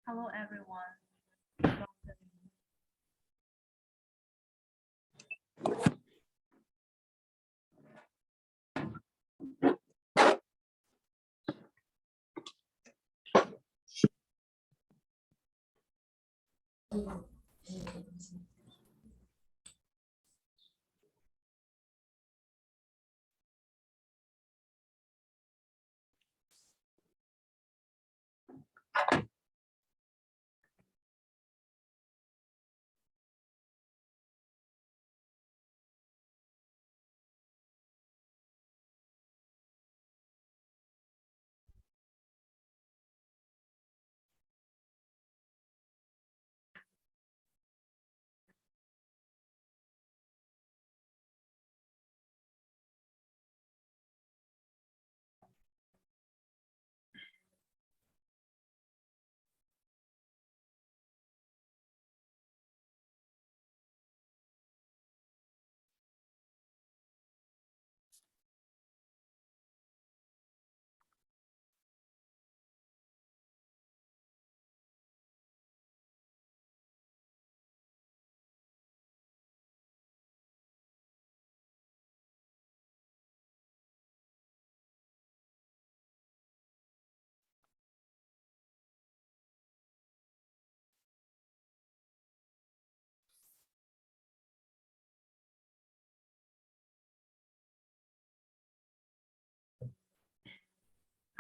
Hello, everyone. Good afternoon.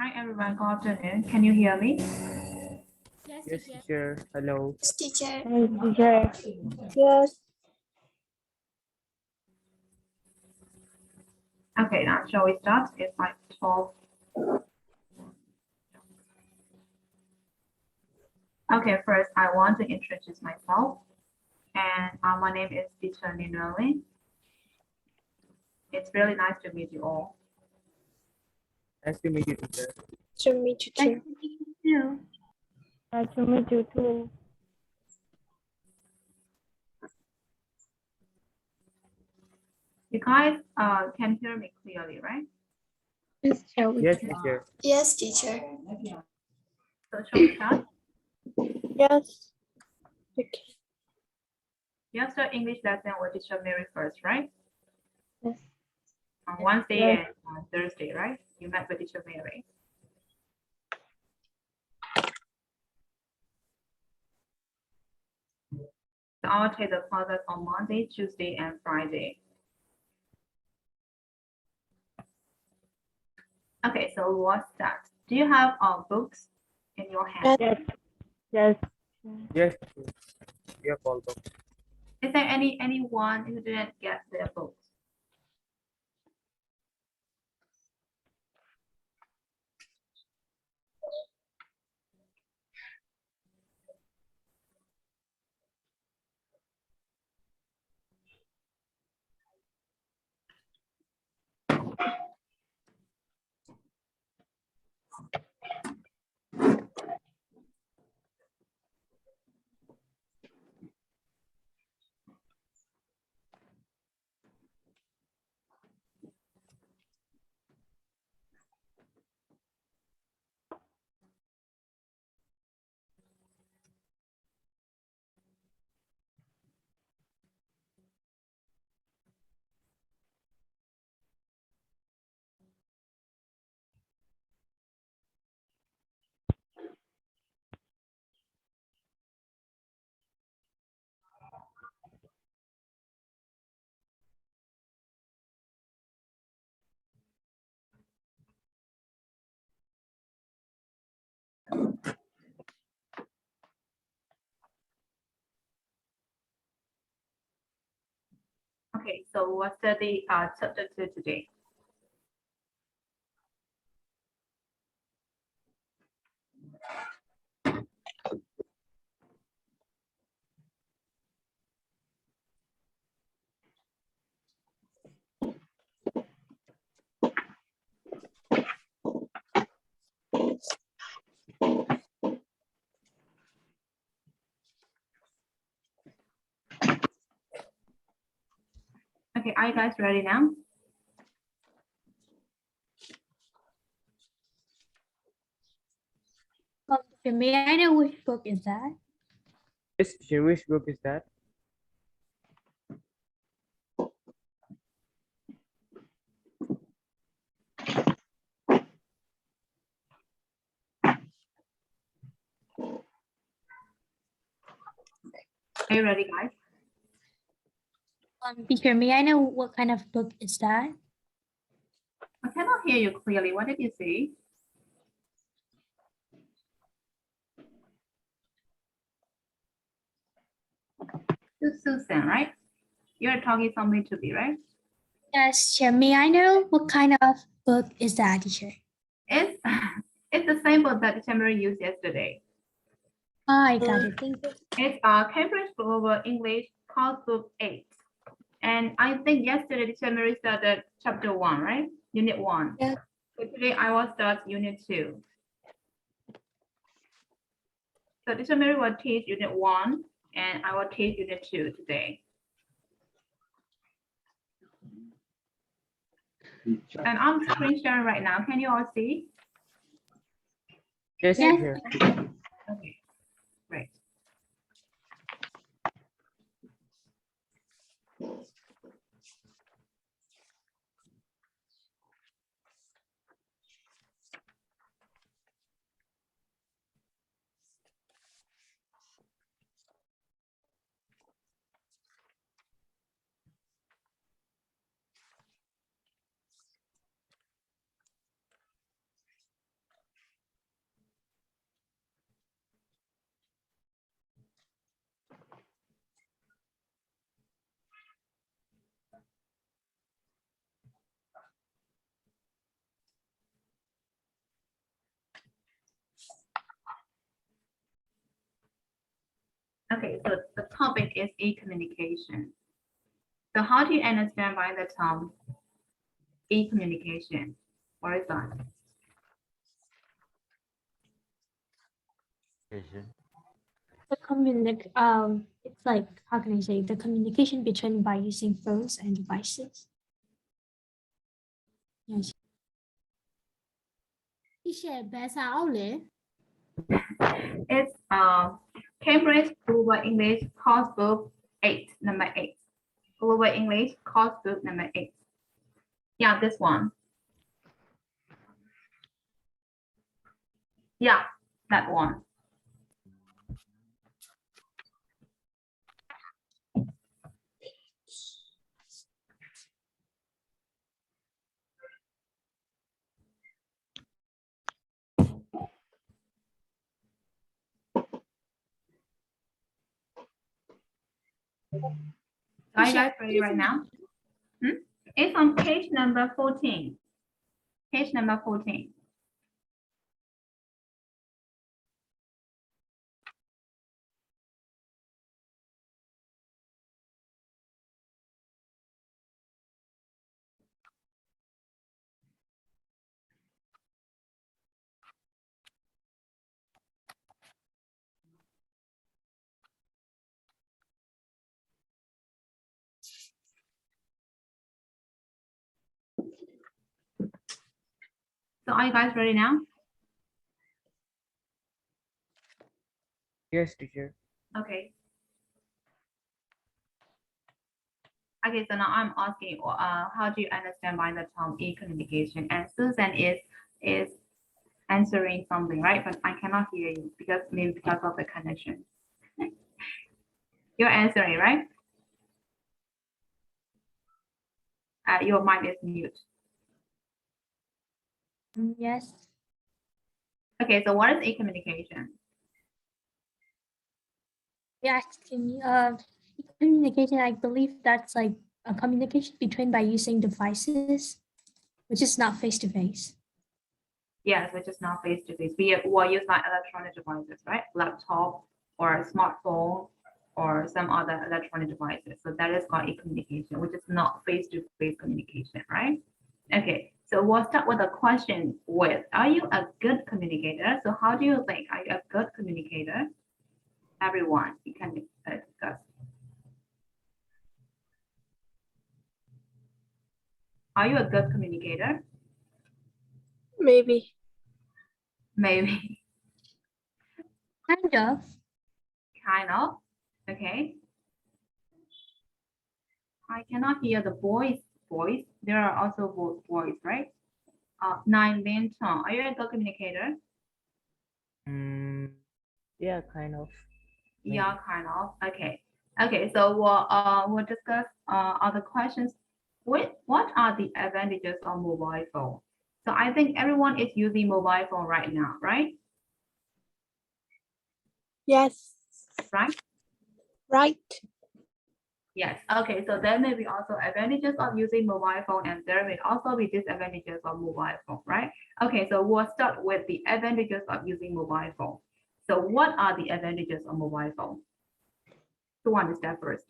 Hi, everyone. Good afternoon. Can you hear me? Yes, teacher. Hello. Yes, teacher. Teacher. Yes. Okay, now shall we start? It's like 12. Okay, first I want to introduce myself. And my name is teacher Nay Nwe Lwin. It's really nice to meet you all. Nice to meet you, teacher. To meet you too. Nice to meet you too. You guys can hear me clearly, right? Yes, shall we? Yes, teacher. Yes, teacher. So shall we start? Yes. Okay. You start English lesson with teacher Mary first, right? Yes. On Wednesday Yes. and Thursday, right? You met with teacher Mary. So I'll take the classes on Monday, Tuesday, and Friday. Okay, so what's that? Do you have books in your hand? Yes. Yes. Yes, teacher. We have all books. Is there anyone who didn't get their books? Okay, so what's the subject to today? Okay, are you guys ready now? May I know which book is that? Yes, teacher. Which book is that? Are you ready, guys? Teacher, may I know what kind of book is that? I cannot hear you clearly. What did you say? To Susan, right? You're talking something to me, right? Yes, teacher. May I know what kind of book is that, teacher? It's it's the same book that the Mary used yesterday. I got it. Thank you. It's Cambridge Global English Course Book 8. And I think yesterday the Mary started chapter 1, right? Unit 1. Yeah. So today I will start unit 2. So Teacher Mary will teach unit 1 and I will teach unit 2 today. And I'm screen sharing right now. Can you all see? Yes, Yes. teacher. Okay, great. Okay, so the topic is e-communication. So how do you understand by the term e-communication? What is that? It's like, how can I say, the communication between by using phones and devices. Yes. Teacher, It's Cambridge Global English Course Book 8, number 8. Global English Course Book number 8. Yeah, this one. Yeah, that one. Are you guys ready right now? It's on page number 14. Page number 14. So are you guys ready now? Yes, teacher. Okay. Okay, so now I'm asking, how do you understand by the term e-communication? And Susan is answering something, right? But I cannot hear you because maybe because of the connection. You're answering, right? Your mic is mute. Yes. Okay, so what is e-communication? Yes. Communication, I believe that's like a communication between by using devices, which is not face to face. Yes, which is not face-to-face. We will use like electronic devices, right? Laptop or smartphone or some other electronic devices. So that is called e-communication, which is not face-to-face communication, right? Okay, so we'll start with a question with, are you a good communicator? So how do you think, are you a good communicator? Everyone, you can discuss. Are you a good communicator? Maybe. Maybe. Kind of. Kind of. Okay. I cannot hear the boys' voice. There are also boys, right? Nay Nwe Lwin, are you a good communicator? Mm, yeah, kind of. Yeah, kind of. Okay. Okay, so we'll discuss other questions. What are the advantages of mobile phone? So I think everyone is using mobile phone right now, right? Yes. Right? Right. Yes. Okay, so there may be also advantages of using mobile phone, and there may also be disadvantages of mobile phone, right? Okay, so we'll start with the advantages of using mobile phone. So what are the advantages of mobile phone? Who wants to start first?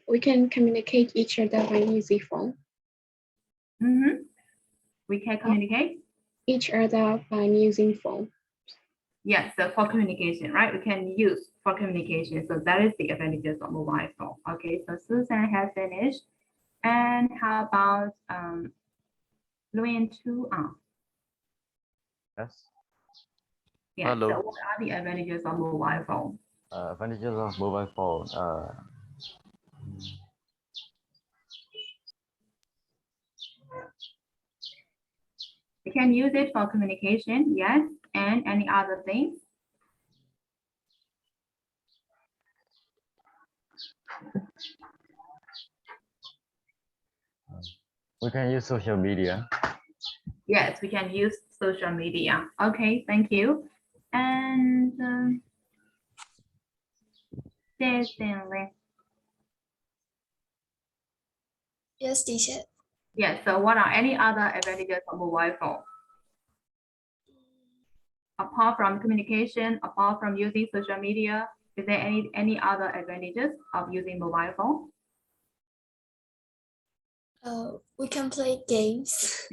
We can communicate each other by using phone. We can communicate. Each other by using phone. Yes, so for communication, right? We can use for communication. So that is the advantages of mobile phone. Okay, so Susan has finished. And how about Lwin too? Yes. Yeah, Hello. so what are the advantages of mobile phone? Advantages of mobile phone. We can use it for communication, yes, and any other things. We can use social media. Yes, we can use social media. Okay, thank you. And Yes, teacher. yes, so what are any other advantages of mobile phone? Apart from communication, apart from using social media, is there any other advantages of using mobile phone? We can play games.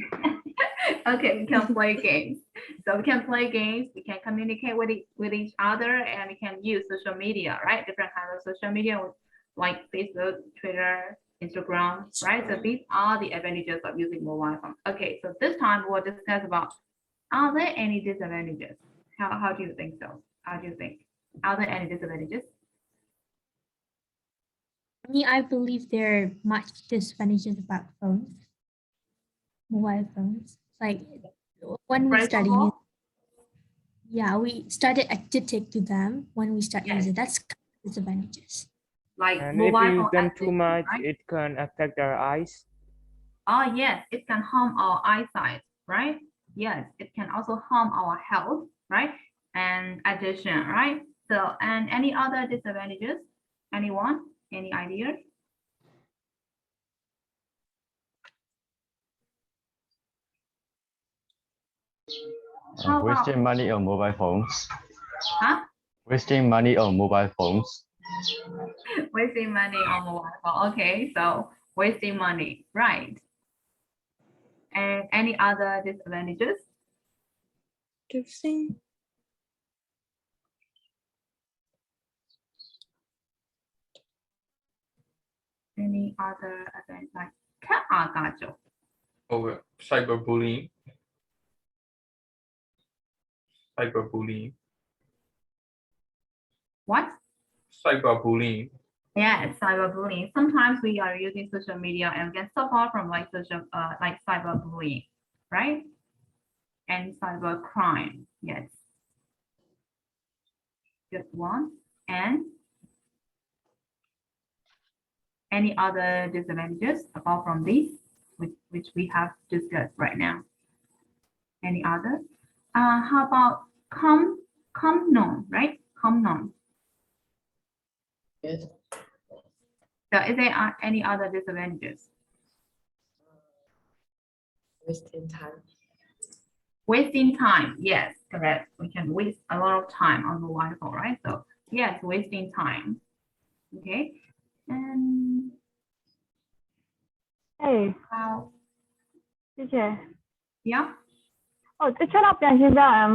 Okay, we can play games. So we can play games, we can communicate with each other, and we can use social media, right? Different kinds of social media like Facebook, Twitter, Instagram, right? So these are the advantages of using mobile phone. Okay, so this time we'll discuss about, are there any disadvantages? How do you think so? How do you think? Are there any disadvantages? Me, I believe there are much disadvantages about phones, mobile phones. Like when we First of started, all, yeah, we started addicted to them when we start yes, using. That's kind of disadvantages. like And if mobile we use phone them too addiction, much, right? it can affect our eyes. Oh, yes, it can harm our eyesight, right? Yes, it can also harm our health, right? And addiction, right? So, and any other disadvantages? Anyone? Any ideas? How about, Wasting money on mobile phones. huh? Wasting money on mobile phones. Wasting money on mobile phone. Okay, so wasting money, right? And any other disadvantages? To sing. Any other events like cat? Oh, cyberbullying. Cyberbullying. What? Cyberbullying. Yeah, cyberbullying. Sometimes we are using social media and get suffer from like cyberbullying, right? And cybercrime. Yes. Good one. And any other disadvantages apart from these, which we have discussed right now? Any other? How about comnon, right? Comnon. Yes. So is there any other disadvantages? Wasting time. Wasting time, yes, correct. We can waste a lot of time on mobile phone, right? So yes, wasting time. Okay. And Hey, how, teacher. yeah, 뜻처럼 진짜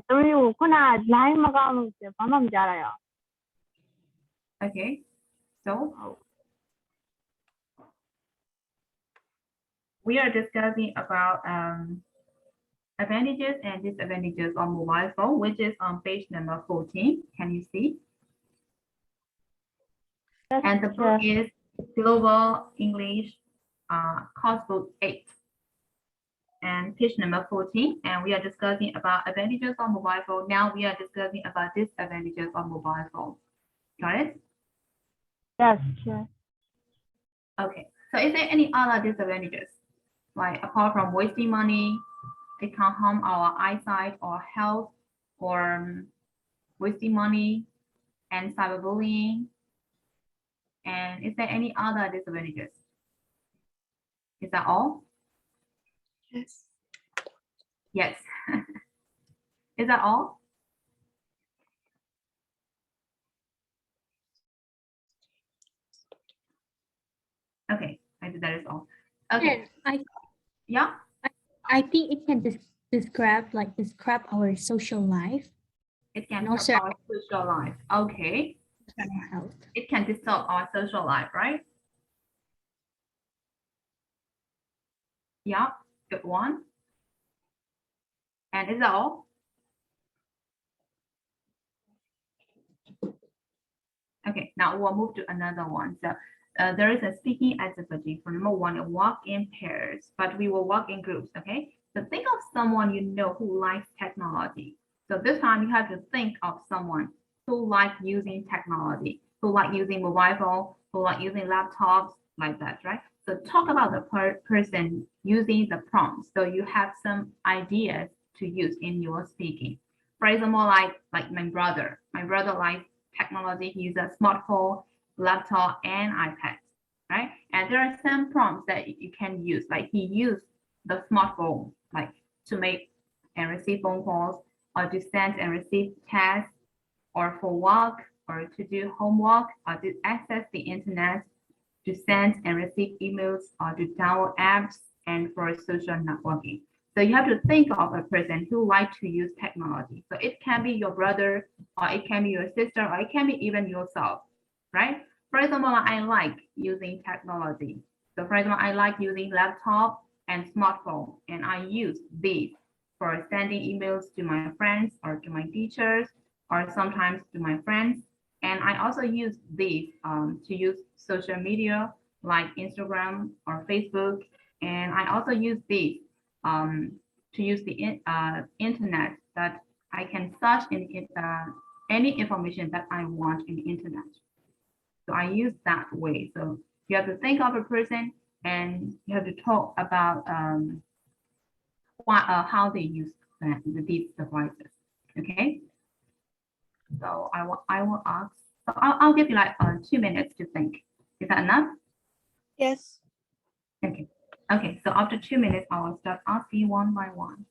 tôi kuna lái mà con có làm gì rồi ạ? okay. So we are discussing about advantages and disadvantages of mobile phone, which is on page number 14. Can you see? Yes, And the book teacher. is Global English Course Book 8. And page number 14. And we are discussing about advantages of mobile phone. Now we are discussing about disadvantages of mobile phone. Got it? Yes, teacher. Okay. So is there any other disadvantages? Like apart from wasting money, it can harm our eyesight or health, or wasting money and cyberbullying. And is there any other disadvantages? Is that all? Yes. Yes. Is that all? Okay, I think that is all. Okay, And yeah, I think it can describe our social life it can and help also our social life. Okay, our health. it can disturb our social life, right? Yeah, good one. And is that all? Okay, now we'll move to another one. So there is a speaking activity. For number one, walk in pairs, but we will walk in groups, okay? So think of someone you know who likes technology. So this time you have to think of someone who likes using technology, who like using mobile phone, who like using laptops, like that, right? So talk about the person using the prompts. So you have some ideas to use in your speaking. For example, like my brother. My brother likes technology. He uses a smartphone, laptop, and iPad, right? And there are some prompts that you can use. Like he used the smartphone, like to make and receive phone calls, or to send and receive tasks, or for work, or to do homework, or to access the internet, to send and receive emails, or to download apps, and for social networking. So you have to think of a person who likes to use technology. So it can be your brother, or it can be your sister, or it can be even yourself, right? For example, I like using technology. So for example, I like using laptop and smartphone, and I use these for sending emails to my friends or to my teachers, or sometimes to my friends. And I also use these to use social media like Instagram or Facebook. And I also use these to use the internet, that I can search in any information that I want in the internet. So I use that way. So you have to think of a person, and you have to talk about how they use these devices. Okay. So I will ask. So I'll give you like 2 minutes to think. Is that enough? Yes. Okay. Okay. So after 2 minutes, I will start asking one by one.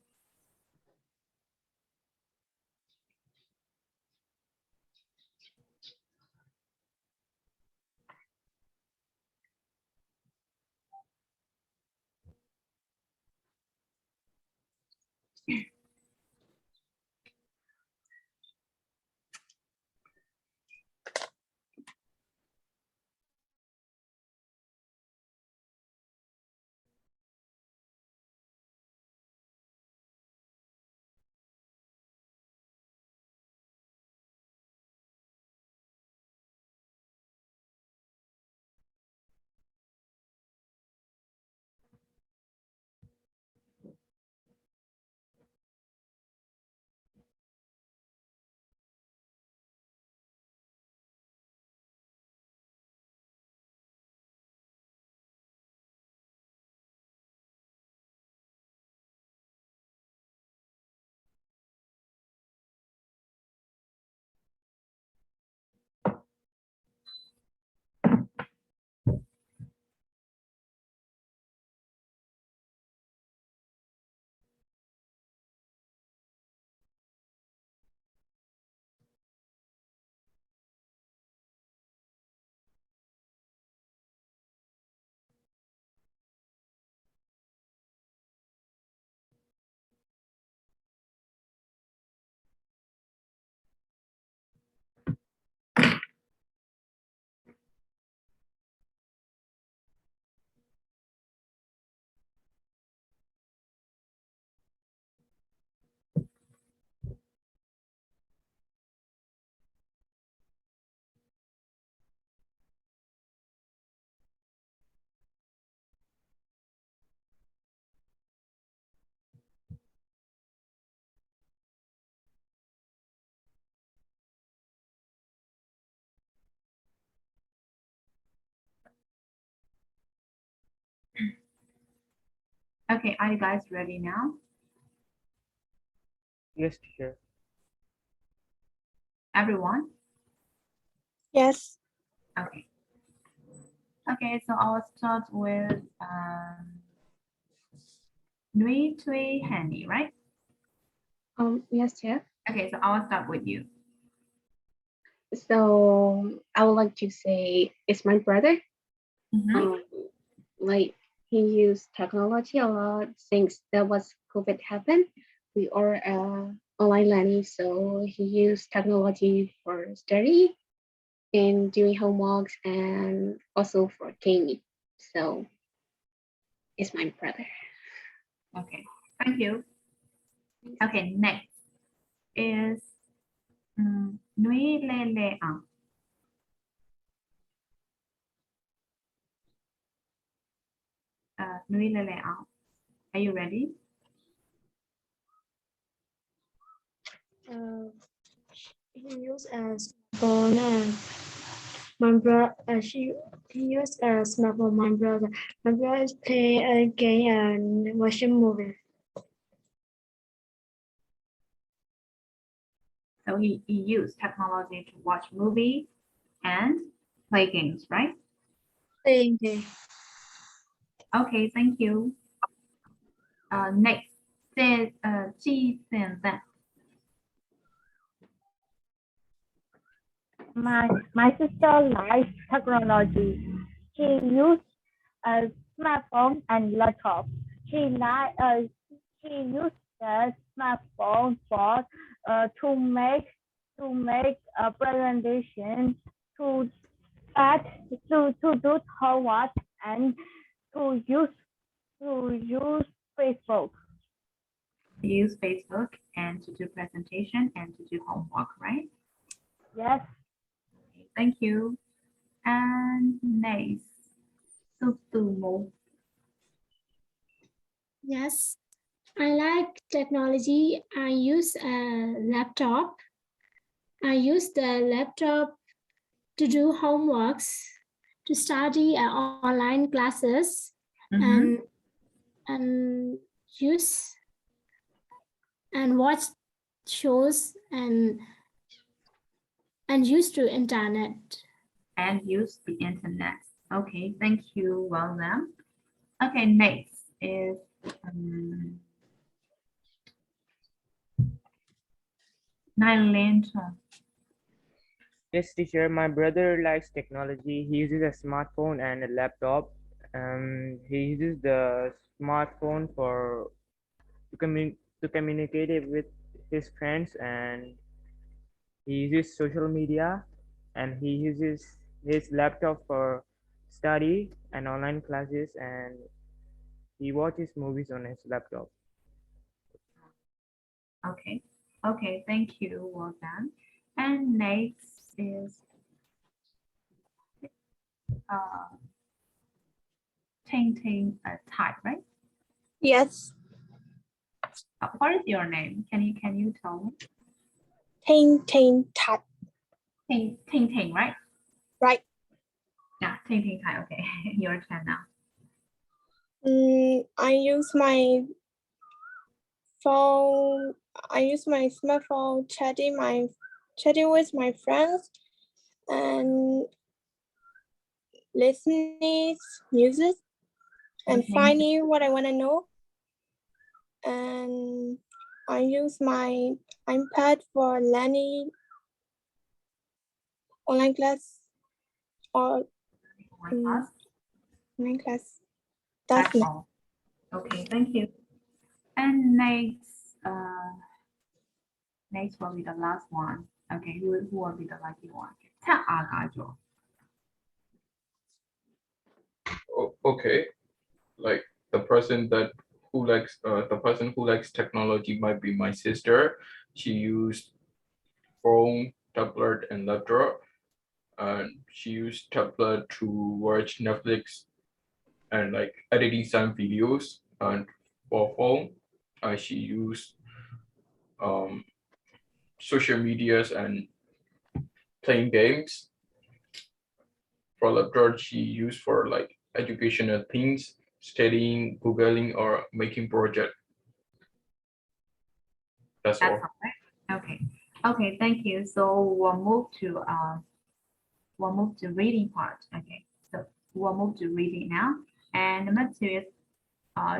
Okay, are you guys ready now? Yes, teacher. Everyone? Yes. Okay. Okay, so I'll start with Nwe Lwin, right? Yes, yeah. Okay, so I'll start with you. So I would like to say it's my brother. Mhm. Like he used technology a lot since that was COVID happened. We are online learning, so he used technology for study and doing homeworks and also for gaming. So it's my brother. Okay, thank you. Okay, next is Nwe Lwin. Nwe Lwin. Are you ready? He used a smartphone and my brother. He used a smartphone. My brother. My brother is play a game and watching movie. So he used technology to watch movie and play games, right? Playing game. Okay, thank you. Next is Ji Sen. My sister likes technology. She used a smartphone and laptop. She used the smartphone for to make a presentation, to add to do homework, and to use Facebook. Use Facebook and to do presentation and to do homework, right? Yes. Okay, thank you. And next, Sutumo. Yes, I like technology. I use a laptop. I use the laptop to do homeworks, to study online classes, Mhm. and use and watch shows and use to internet. And use the internet. Okay, thank you. Well done. Okay, next is Nay Nwe Lwin. Yes, teacher. My brother likes technology. He uses a smartphone and a laptop. He uses the smartphone to communicate it with his friends, and he uses social media, and he uses his laptop for study and online classes, and he watches movies on his laptop. Okay, okay, thank you. Well done. And next is Ting type, right? Yes. What is your name? Can you tell me? Tat. Ting, right? Right. Yeah, Ting type. Okay, your turn now. I use my phone. I use my smartphone chatting with my friends and listening music and Okay. finding what I want to know. And I use my iPad for learning online class or One class. online class. That's That's all. Okay, thank you. And next will be the last one. Okay, who will be the lucky one? Ta'agajo. Okay, like the person who likes technology might be my sister. She used phone, tablet, and laptop. And she used tablet to watch Netflix and like editing some videos. And for phone, she used social medias and playing games. For laptop, she used for like educational things studying, Googling, or making project. That's That's all. all right. Okay. Okay, thank you. So we'll move to reading part. Okay, so we'll move to reading now. And number two is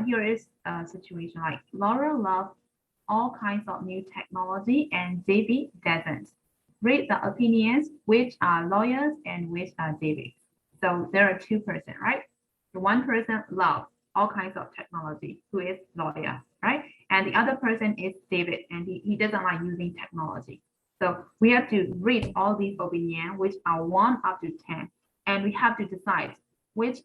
here is a situation like Laura loves all kinds of new technology and David doesn't. Read the opinions, which are lawyers and which are David. So there are two persons, right? The one person loves all kinds of technology, who is lawyer, right? And the other person is David, and he doesn't like using technology. So we have to read all these opinions, which are 1 up to 10, and we have to decide which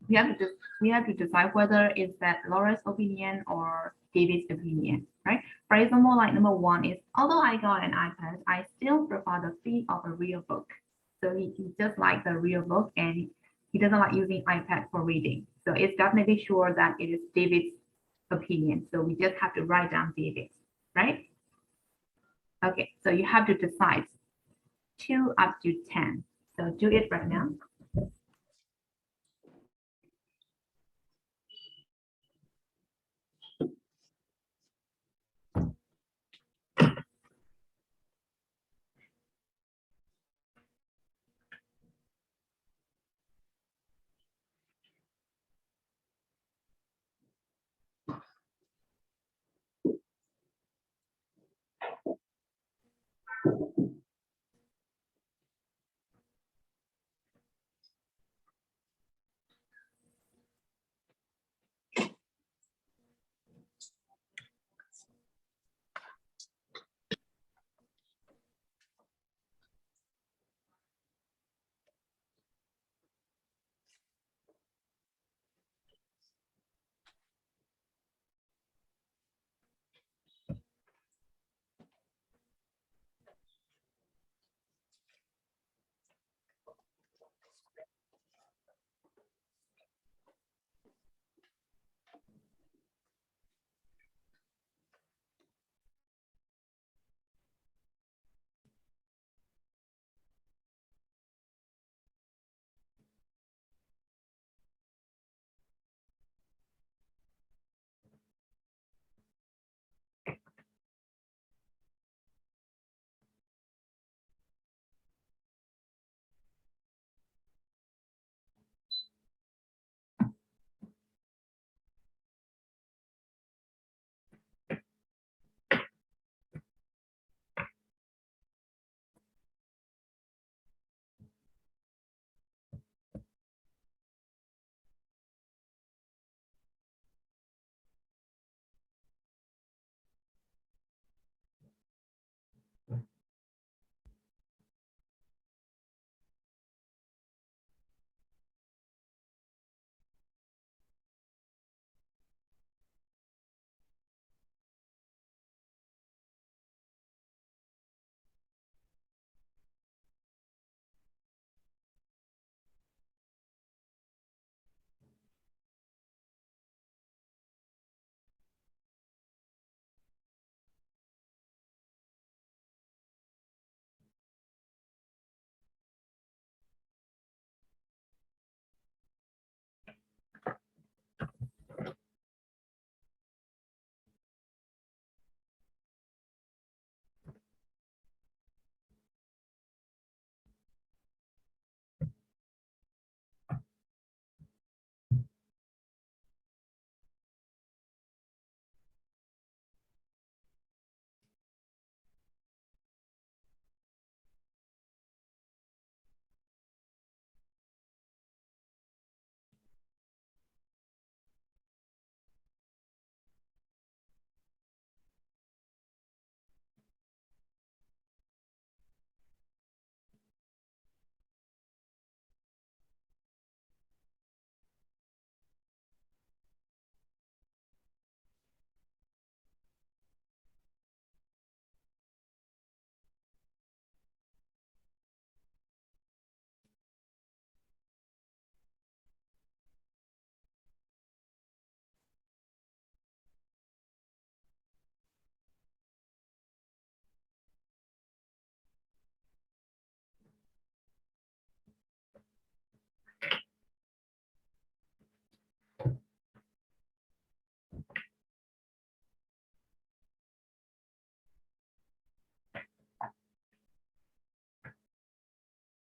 we have to decide whether it's that Laura's opinion or David's opinion, right? For example, like number 1 is, although I got an iPad, I still prefer the feel of a real book. So he just like the real book, and he doesn't like using iPad for reading. So it's definitely sure that it is David's opinion. So we just have to write down David's, right? Okay, so you have to decide 2 up to 10. So do it right now.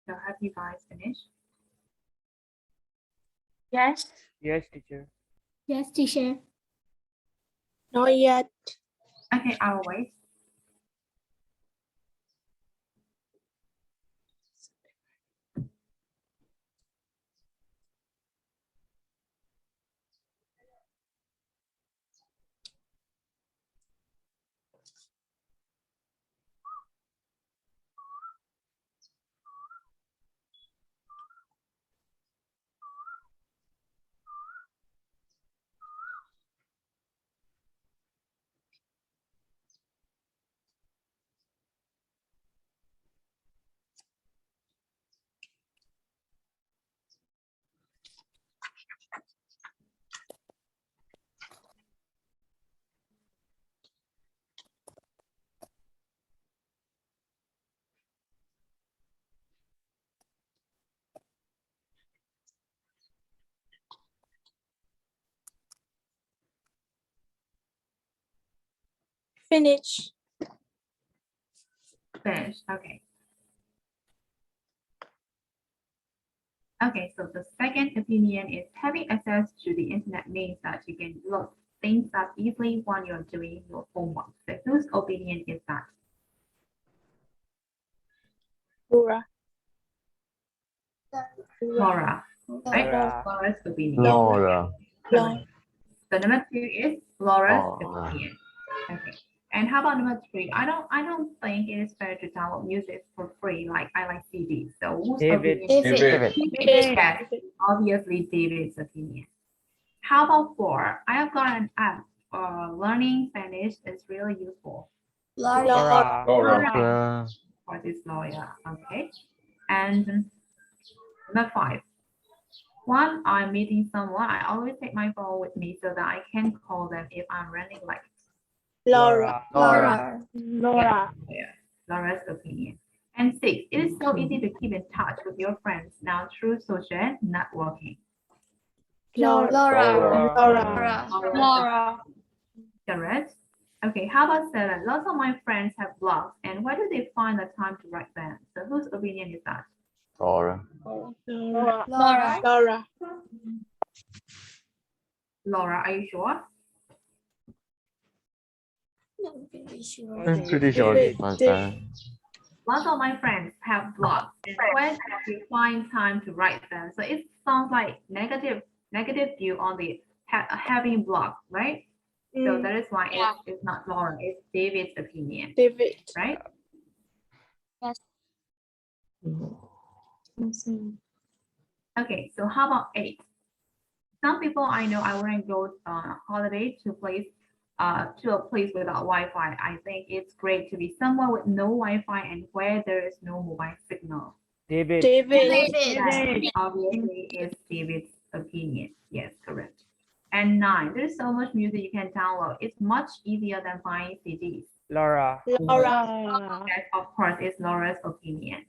So have you guys finished? Yes. Yes, teacher. Yes, teacher. Not yet. Okay, I will wait. Finish. Finish. Okay. Okay, so the second opinion is having access to the internet means that you can look things up easily when you're doing your homework. So whose opinion is that? Laura. Laura. Right? Laura. Laura's opinion. Laura. Correct. So number 2 is Laura's Laura. opinion. Okay. And how about number 3? I don't think it is fair to download music for free like I like CDs. So whose David. opinion? David. Yes, obviously David's opinion. How about 4? I have got an app for learning Spanish. It's really useful. Laura. Laura. For this lawyer, okay. And number 5. When I'm meeting someone, I always take my phone with me so that I can call them if I'm running late. Laura. Laura. Laura. Yeah, Laura's opinion. And 6, it is so easy to keep in touch with your friends now through social networking. Laura. Laura. Laura. Correct. Okay, how about 7? Lots of my friends have blogs, and where do they find the time to write them? So whose opinion is that? Laura. Laura. Laura, are you sure? I'm pretty sure it's not that. Lots of my friends have blogs, and where do they find time to write them? So it sounds like negative view on the having blog, right? So that is why it's not Laura, it's David's opinion, David. right? Yes. Okay, so how about 8? Some people I know I wouldn't go on a holiday to a place without Wi-Fi. I think it's great to be somewhere with no Wi-Fi and where there is no mobile signal. David. That obviously is David's opinion. Yes, correct. And 9, there's so much music you can download. It's much easier than buying CDs. Laura. Yes, of course, it's Laura's opinion.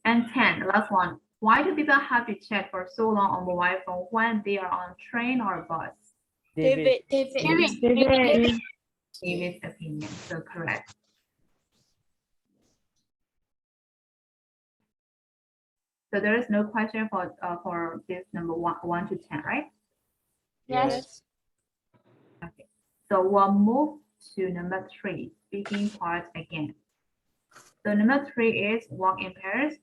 And 10, the last one. Why do people have to chat for so long on mobile phone when they are on train or bus? David. David's opinion, so correct. So there is no question for this number 1 to 10, right? Yes. Okay. So we'll move to number 3, speaking part again. So number 3 is walk in pairs,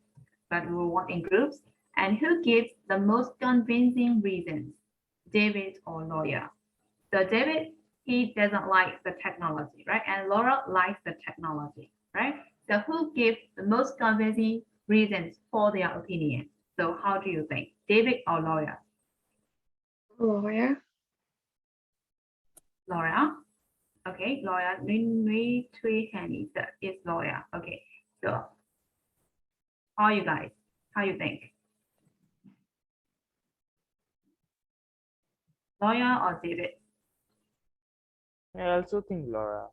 but we'll walk in groups. And who gives the most convincing reasons, David or Laura? So David, he doesn't like the technology, right? And Laura likes the technology, right? So who gives the most convincing reasons for their opinion? So how do you think, David or Laura? Laura. Laura. Okay, Laura. Nwe Lwin is Laura. Okay, so how you guys? How you think? Laura or David? I also think Laura.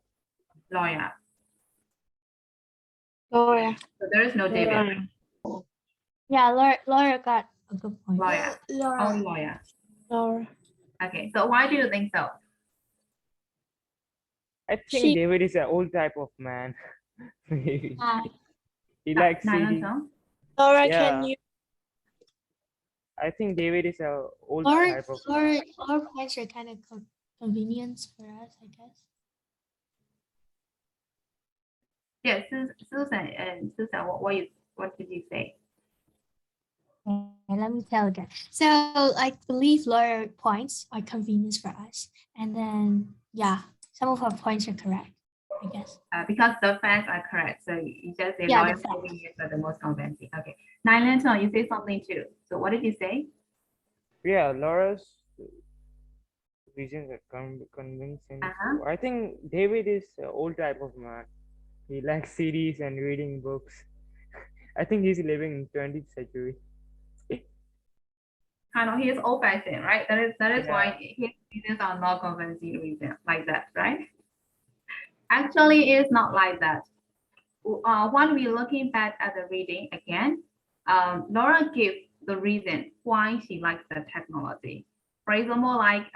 Laura. Laura. So there is no David. Yeah, Laura got A good point. Laura. Only Laura. Laura. Okay, so why do you think so? I think She- David is an old type of man. Maybe. Uh, He likes Nine CD. on Laura, Yeah. can you? I think David is a old Or type of. or points are kind of convenience for us, I guess. Yes, Susan, and Susan, what did you say? Okay, let me tell again. So I believe lower points are convenience for us. And then, yeah, some of our points are correct, I guess. Because the facts are correct, so you just say Yeah, loyal the facts. convenience are the most convincing. Okay, Nay Nwe Lwin, you say something too. So what did you say? Yeah, Laura's reasons are convincing. Uh-huh. So I think David is an old type of man. He likes series and reading books. I think he's living in 20th century. Kind of, he is old-fashioned, right? That is Yeah. why his reasons are not convincing reasons like that, right? Actually, it's not like that. When we're looking back at the reading again, Laura gives the reason why she likes the technology. For example, like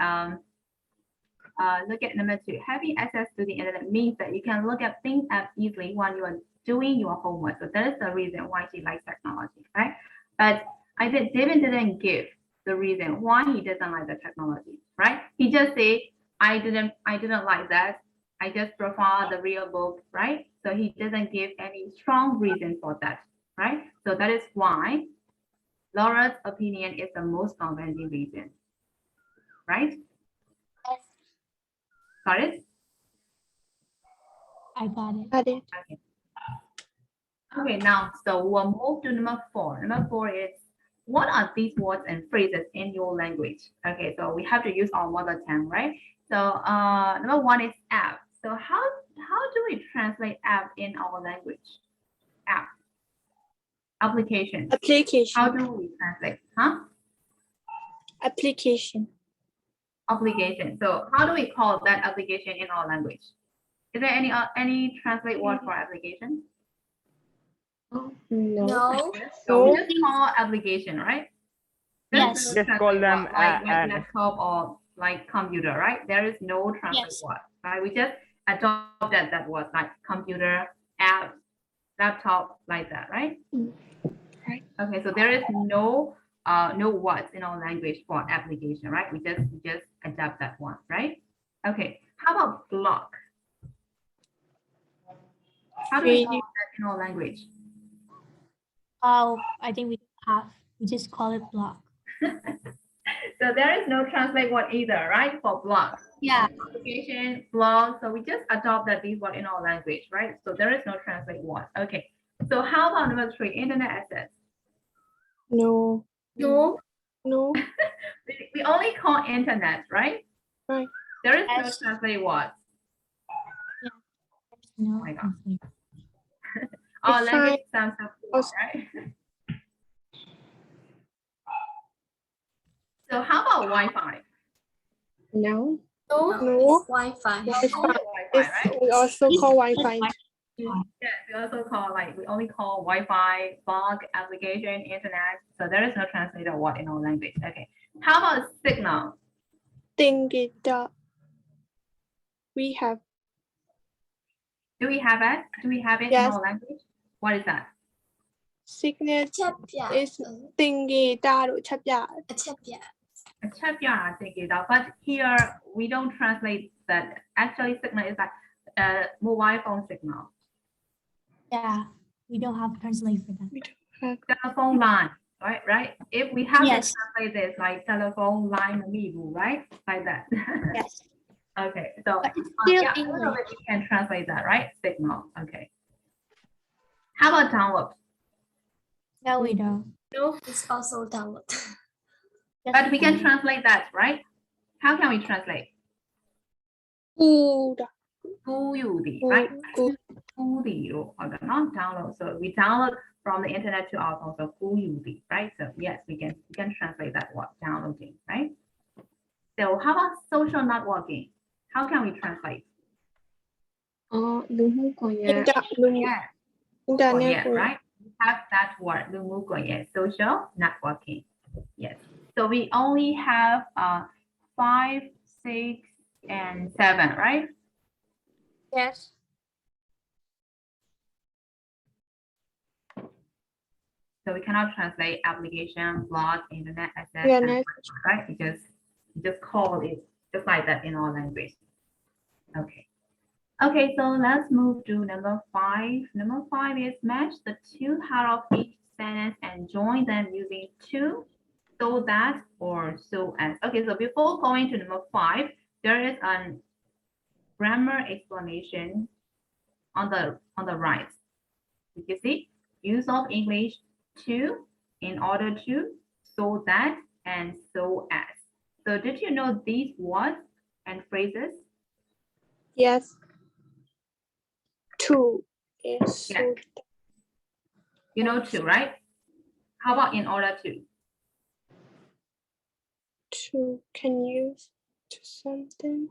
look at number 2. Having access to the internet means that you can look at things as easily when you are doing your homework. So that is the reason why she likes technology, right? But David didn't give the reason why he doesn't like the technology, right? He just said, I didn't like that. I just prefer the real book, right? So he doesn't give any strong reason for that, right? So that is why Laura's opinion is the most convincing reason, right? Got it? I got it. Got it. Okay. Okay, now, so we'll move to number 4. Number 4 is, what are these words and phrases in your language? Okay, so we have to use our mother tongue, right? So number 1 is app. So how do we translate app in our language? App. Application. Application. How do we translate? Huh? Application. Application. So how do we call that application in our language? Is there any translate word for application? Oh, no. No. So we No. just call application, right? Yes. Just Just call them like an. laptop or like computer, right? There is no translate Yes. word, right? We just adopt that word like computer, app, laptop, like that, right? Right. Okay, so there is no words in our language for application, right? We just adapt that one, right? Okay, how about block? How do we call that in our language? Oh, I think we just call it block. So there is no translate word either, right? For block. Yeah. Application, blog. So we just adopt that these word in our language, right? So there is no translate word. Okay. So how about number 3, internet access? No. No. No. We only call internet, right? Right. There is no Yes. translate word. No. my God. conflict. Our It's language sounds so cool, Also- right? So how about Wi-Fi? No. No. No. It's Wi-Fi. Wi-Fi. Wi-Fi, It's, right? we also call Wi-Fi. Yes, we also call we only call Wi-Fi, blog, application, internet. So there is no translator word in our language. Okay. How about signal? Tingita. We have. Do we have it? Do we have it in Yes. our language? What is that? Signet chấp nhận. is tingita or chấp nhận. chấp nhận. I think it out. But here we don't translate that. Actually, signal is like mobile phone signal. Yeah. We don't have to translate for that. Telephone line, right? If we have Yes. to translate this like telephone line, right? Like that. Yes. Okay, so But it's still yeah, a little English. bit we can translate that, right? Signal. Okay. How about download? No, we don't. No. It's also download. But we can translate that, right? How can we translate? Good. Right? Good. Or not download. So we download from the internet to our phone. So right? So yes, we can translate that word, downloading, right? So how about social networking? How can we translate? Đúng không? Yes. Internet. Right? We have that word, social networking. Yes. So we only have 5, 6, and 7, right? Yes. So we cannot translate application, blog, internet access, Yeah, and next. right? You just call it just like that in our language. Okay. Okay, so let's move to number 5. Number 5 is match the two part of each sentence and join them using to, so that, or so as. Okay, so before going to number 5, there is a grammar explanation on the right. You see, use of English to, in order to, so that, and so as. So did you know these words and phrases? Yes. To is Yeah. You know to, right? How about in order to? to can use to something.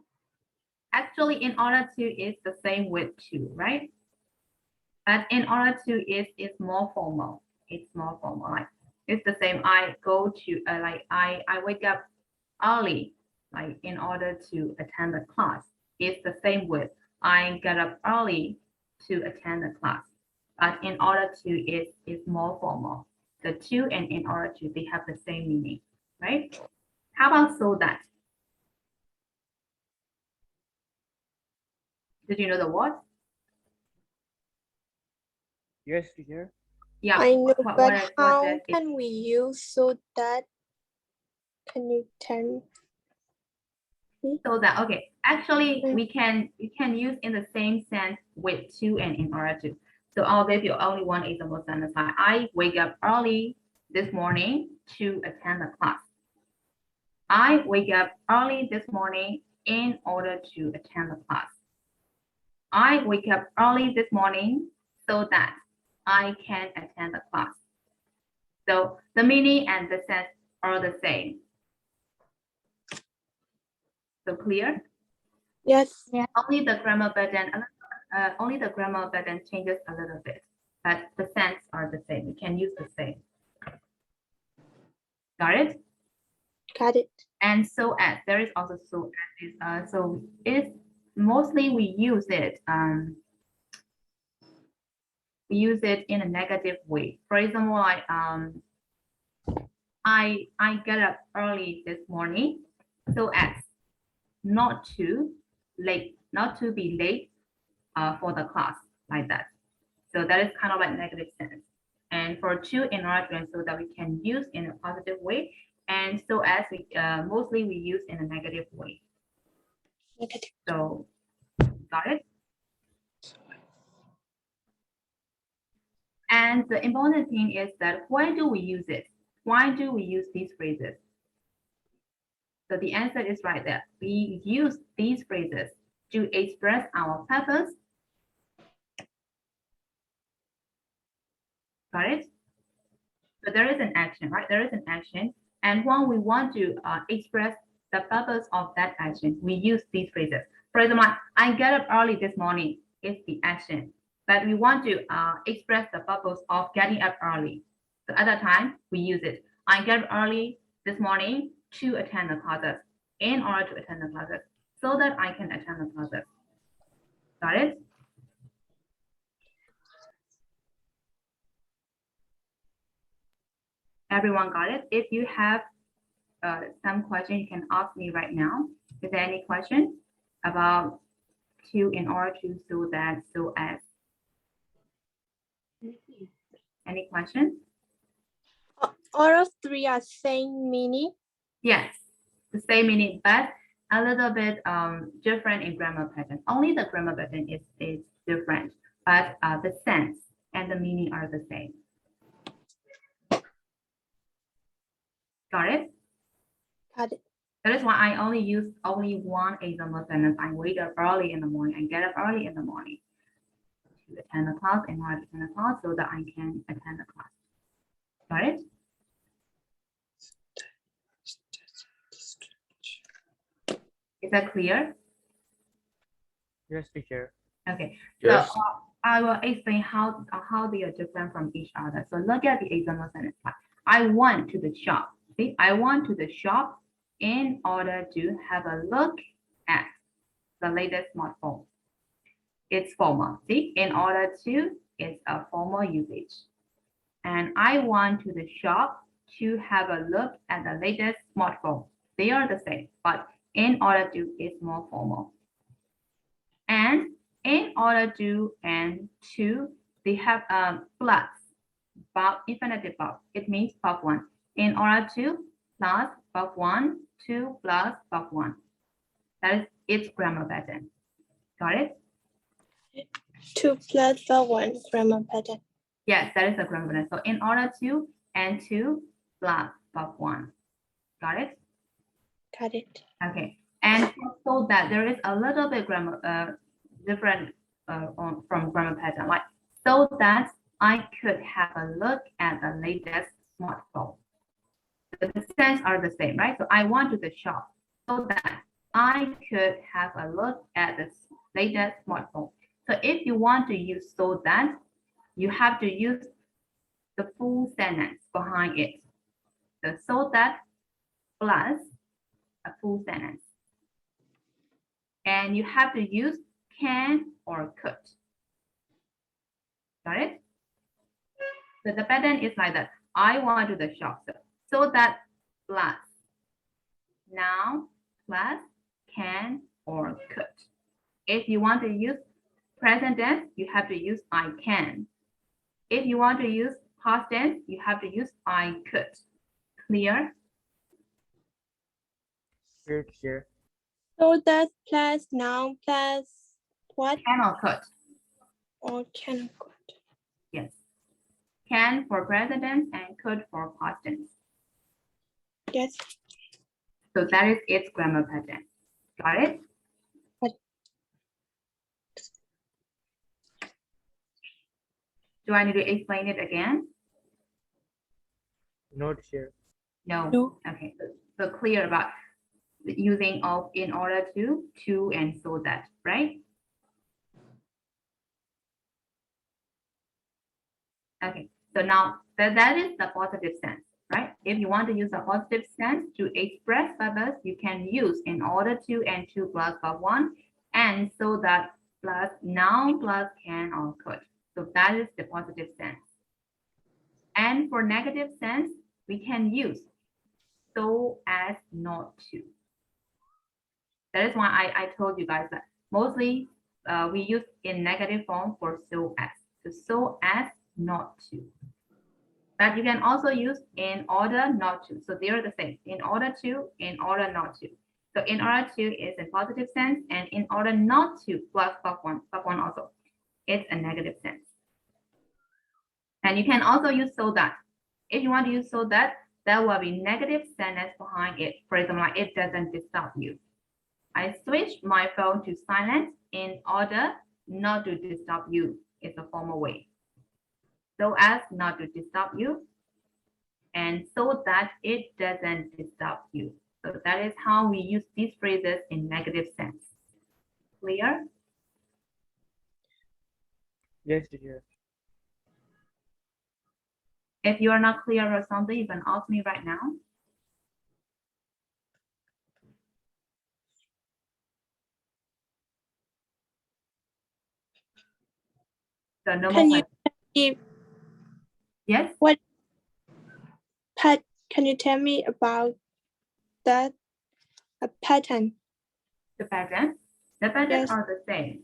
Actually, in order to is the same with to, right? But in order to is more formal. It's more formal. Like it's the same. I go to like I wake up early, like in order to attend the class. It's the same with I get up early to attend the class. But in order to is more formal. The to and in order to, they have the same meaning, right? How about so that? Did you know the word? Yes, teacher. Yeah. I know, what but is- how what is it? can we use so that? Can you tell? So that, okay, actually Mm. we can use in the same sense with to and in order to. So I'll give you only one example sentence. Like I wake up early this morning to attend the class. I wake up early this morning in order to attend the class. I wake up early this morning so that I can attend the class. So the meaning and the sense are the same. So clear? Yes. Only the grammar pattern changes a little bit, but the sense are the same. You can use the same. Got it? Got it. And so as, there is also so as. So it's mostly we use it in a negative way. For example, like I get up early this morning so as not to be late for the class, like that. So that is kind of like negative sense. And for to in order to, so that we can use in a positive way, and so as we mostly we use in a negative way. Negative. So got it? And the important thing is that why do we use it? Why do we use these phrases? So the answer is right there. We use these phrases to express our purpose. Got it? So there is an action, right? There is an action. And when we want to express the purpose of that action, we use these phrases. For example, I get up early this morning is the action. But we want to express the purpose of getting up early. So at that time, we use it. I get up early this morning to attend the classes, in order to attend the classes, so that I can attend the classes. Got it? Everyone got it? If you have some question, you can ask me right now. Is there any question about to, in order to, so that, so as? Any question? All of three are same meaning. Yes, the same meaning, but a little bit different in grammar pattern. Only the grammar pattern is different, but the sense and the meaning are the same. Got it? Got it. That is why I only use one example sentence. I wake up early in the morning. I get up early in the morning to attend the class, in order to attend the class, so that I can attend the class. Got it? Is that clear? Yes, teacher. Okay. Yes. So I will explain how they are different from each other. So look at the example sentence. I went to the shop. See, I went to the shop in order to have a look at the latest smartphone. It's formal. See, in order to is a formal usage. and I went to the shop to have a look at the latest smartphone. They are the same, but in order to is more formal. And in order to and to, they have plus, verb, infinitive verb. It means verb 1. In order to plus verb 1, to plus verb 1. That is its grammar pattern. Got it? 2 plus the 1 grammar pattern. Yes, that is the grammar pattern. So in order to and to plus verb 1. Got it? Got it. Okay. And so that there is a little bit grammar different from grammar pattern, like so that I could have a look at the latest smartphone. The sense are the same, right? So I went to the shop so that I could have a look at the latest smartphone. So if you want to use so that, you have to use the full sentence behind it. So that plus a full sentence. And you have to use can or could. Got it? So the pattern is like that. I went to the shop. So that plus now plus can or could. If you want to use present tense, you have to use I can. If you want to use past tense, you have to use I could. Clear? Sure. So that plus noun plus what? Can or could. Or can could. Yes. Can for present tense and could for past tense. Yes. So that is its grammar pattern. Got it? Do I need to explain it again? Not sure. No. No. Okay. So clear about the using of in order to, and so that, right? Okay. So now that is the positive sense, right? If you want to use a positive sense to express purpose, you can use in order to and to plus verb 1 and so that plus noun plus can or could. So that is the positive sense. And for negative sense, we can use so as not to. That is why I told you guys that mostly we use in negative form for so as. So as not to. But you can also use in order not to. So they are the same. In order to, in order not to. So in order to is in positive sense, and in order not to plus verb 1 also. It's a negative sense. And you can also use so that. If you want to use so that, there will be negative sentence behind it. For example, like it doesn't disturb you. I switched my phone to silent in order not to disturb you. It's a formal way. So as not to disturb you, and so that it doesn't disturb you. So that is how we use these phrases in negative sense. Clear? Yes, teacher. If you are not clear or something, you can ask me right now. So no Can more you questions. Yes? Pat, can you tell me about that pattern? The patterns? The patterns Yes. are the same.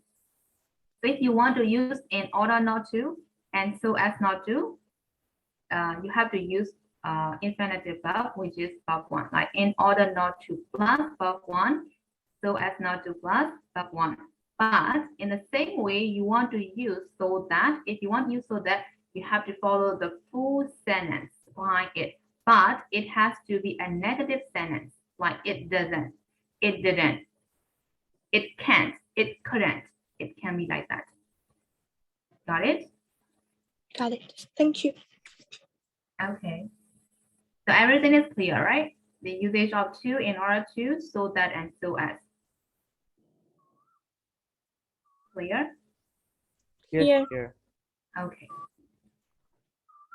So if you want to use in order not to and so as not to, you have to use infinitive verb, which is verb 1. Like in order not to plus verb 1, so as not to plus verb 1. But in the same way, you want to use so that. If you want to use so that, you have to follow the full sentence behind it. But it has to be a negative sentence, like it doesn't, it didn't, it can't, it couldn't. It can be like that. Got it? Got it. Thank you. Okay. So everything is clear, right? The usage of to, in order to, so that, and so as. Clear? Yes, Yeah. teacher. Okay.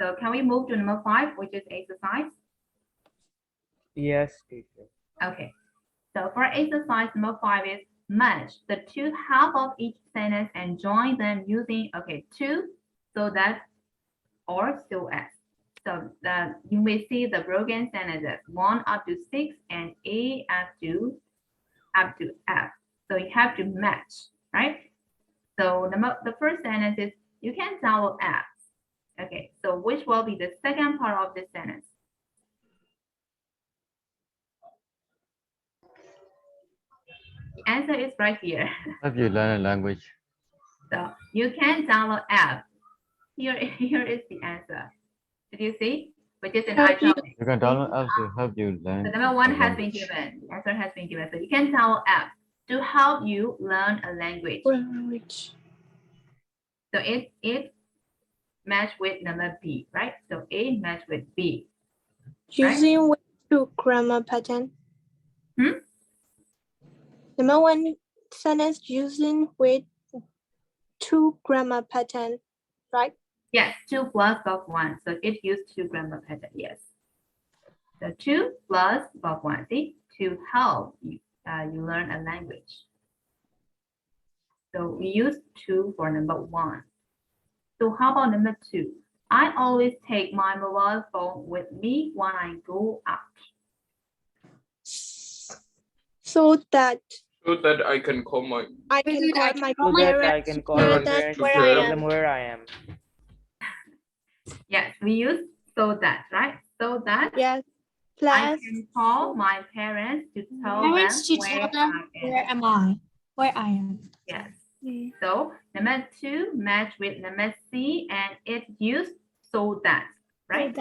So can we move to number 5, which is exercise? Yes, teacher. Okay. So for exercise number 5 is match the two halves of each sentence and join them using, okay, to, so that, or so as. So you may see the broken sentences 1 up to 6 and A up to F. So you have to match, right? So the first sentence is you can download apps. Okay, so which will be the second part of this sentence? Answer is right here. Have you learned a language? So you can download app. Here is the answer. Did you see? Which is an Have you- item. You can download apps to help you So learn number 1 a has been language. given. The answer has been given. So you can download app to help you learn a language. language. So it match with number B, right? So A match with B. Using which two grammar pattern? Hmm? Number 1 sentence using with 2 grammar pattern, right? Yes, 2 plus verb 1. So it used 2 grammar pattern. Yes. So 2 plus verb 1. See, to help you, you learn a language. So we use 2 for number 1. So how about number 2? I always take my mobile phone with me when I go out. So that I can call my I can call my So that I parents can call know my that parents where to I tell am. them where I am. Yes, we use so that, right? So that yes. I Plus can call my parents to tell Parents them to where tell them I where am. am I? Where I am. Yes. Mm. So number 2 match with number C and it used so that, right?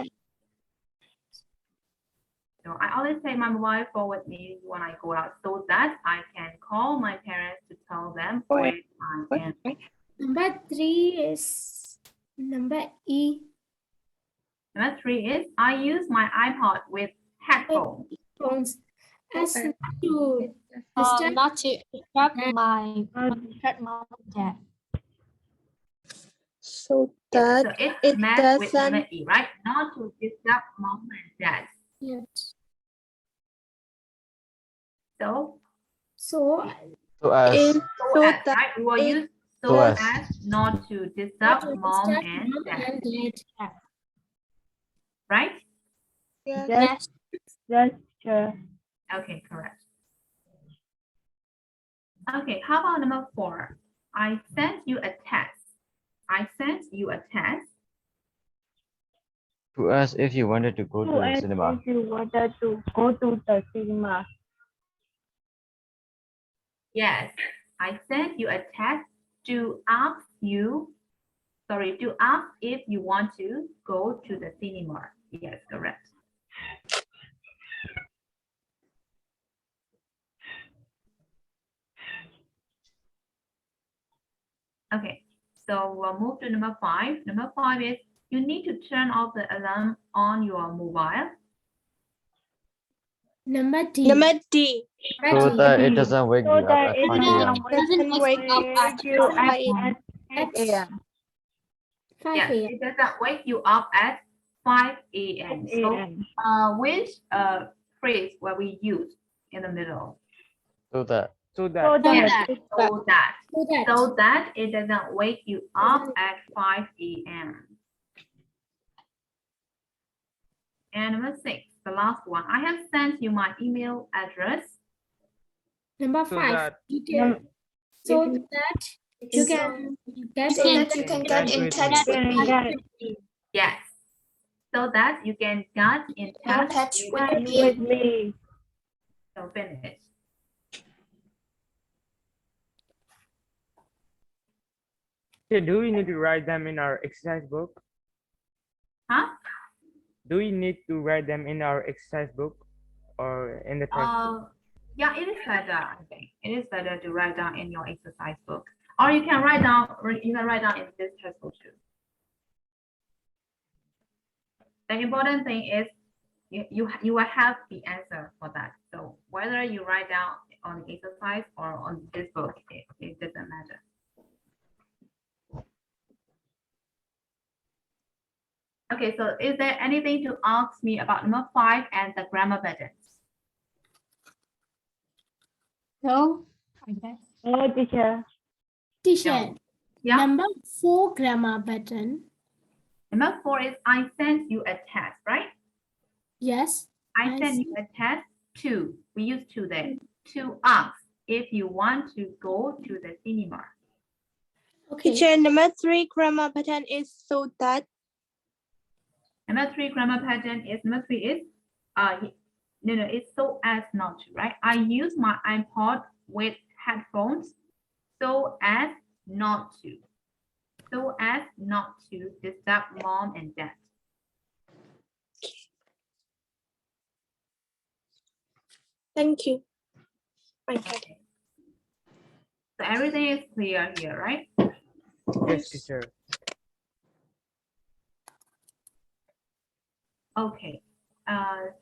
So I always take my mobile phone with me when I go out so that I can call my parents to tell them where I am. Number 3 is number E. Number 3 is I use my iPod with headphones. Phones. As Okay. to Not to disrupt my mom and dad. so Yes, that so it it match with number doesn't E, right? Not to disturb mom and dad. yes. So So So as is so so as, that right? We will it use so So as. as not to disturb mom and dad, right? yes. Yes. Yes, sure. Okay, correct. Okay, how about number 4? I sent you a text. I sent you a text. To ask if you wanted to go to So the as cinema. if you wanted to go to the cinema. Yes, I sent you a text to ask if you want to go to the cinema. Yes, correct. Okay, so we'll move to number 5. Number 5 is you need to turn off the alarm on your mobile. number D. Number D. So that it doesn't wake So you up that at it 5 doesn't a.m. Doesn't wake wake you up at 8 a.m. 5 Yes, a.m. it doesn't wake you up at 5 a.m. So which phrase will we use in the middle? So that. So that. So Yes, that so that. So that So that it doesn't wake you up at 5 a.m. And number 6, the last one. I have sent you my email address. number So 5. that. You can, so that you can get in You can get in touch with me. Yes. So that you can get in touch with me. So finish. So do we need to write them in our exercise book? Huh? Do we need to write them in our exercise book or in the textbook? Yeah, it is better, I think. It is better to write down in your exercise book. Or you can write down in this textbook too. The important thing is you will have the answer for that. So whether you write down on the exercise or on this book, it doesn't matter. Okay, so is there anything to ask me about number 5 and the grammar patterns? No, I guess. No, teacher. Teacher, No. Yeah. number 4 grammar pattern. Number 4 is I sent you a text, right? Yes. I sent you a text to, we use to there, to ask if you want to go to the cinema. Okay. Teacher, number 3 grammar pattern is so that. Number 3 grammar pattern is, number 3 is, it's so as not to, right? I use my iPod with headphones so as not to. So as not to disturb mom and dad. Thank you. Okay. Okay. So everything is clear here, right? Yes, teacher. Okay.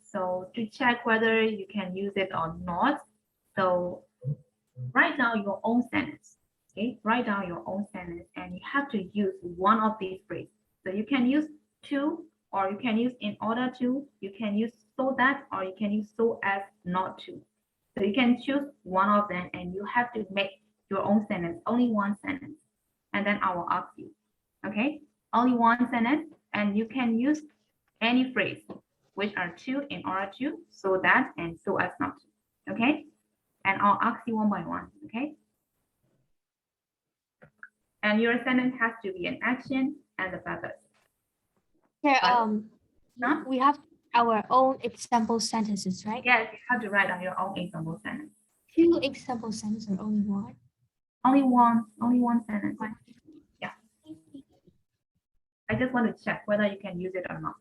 So to check whether you can use it or not. So write down your own sentence. Okay, write down your own sentence and you have to use one of these phrases. So you can use to, or you can use in order to, you can use so that, or you can use so as not to. So you can choose one of them and you have to make your own sentence, only one sentence. And then I will ask you, okay? Only one sentence and you can use any phrase, which are to, in order to, so that, and so as not to, okay? And I'll ask you one by one, okay? And your sentence has to be an action and the purpose. Here, Huh? we have our own example sentences, right? Yes, you have to write down your own example sentence. 2 example sentences or only one? Only one sentence. Yeah. I just want to check whether you can use it or not.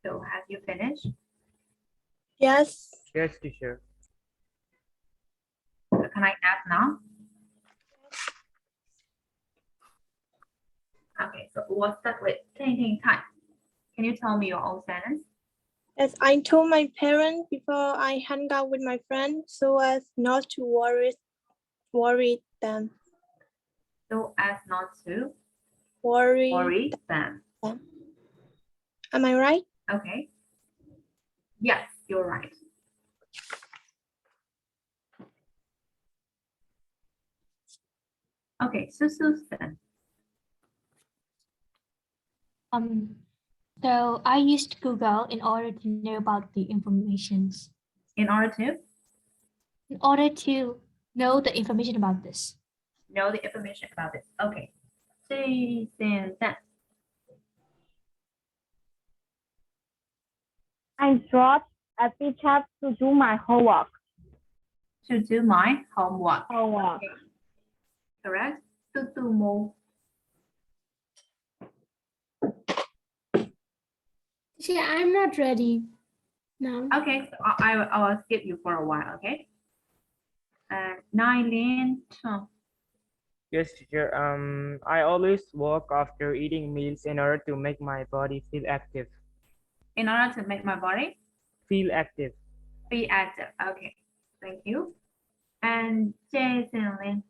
So have you finished? Yes. Yes, teacher. So can I ask now? Okay. so we'll start with Ting Tan. Can you tell me your own sentence? As I told my parents before I hang out with my friends so as not to worry them. So as not to Worry. worry them. Am I right? Okay. Yes, you're right. Okay, so Susan. So I used Google in order to know about the informations. In order to Know the information about this. know the information about it. Okay. 现在 I dropped a picture to do my homework. to do my homework. Homework. Correct? To do more. Yeah, I'm not ready now. Okay, so I will skip you for a while, okay? Nay Lwin. Yes, teacher. I always walk after eating meals in order to make my body feel active. In order to make my body Feel active. be active. Okay, thank you. And Jason Lin.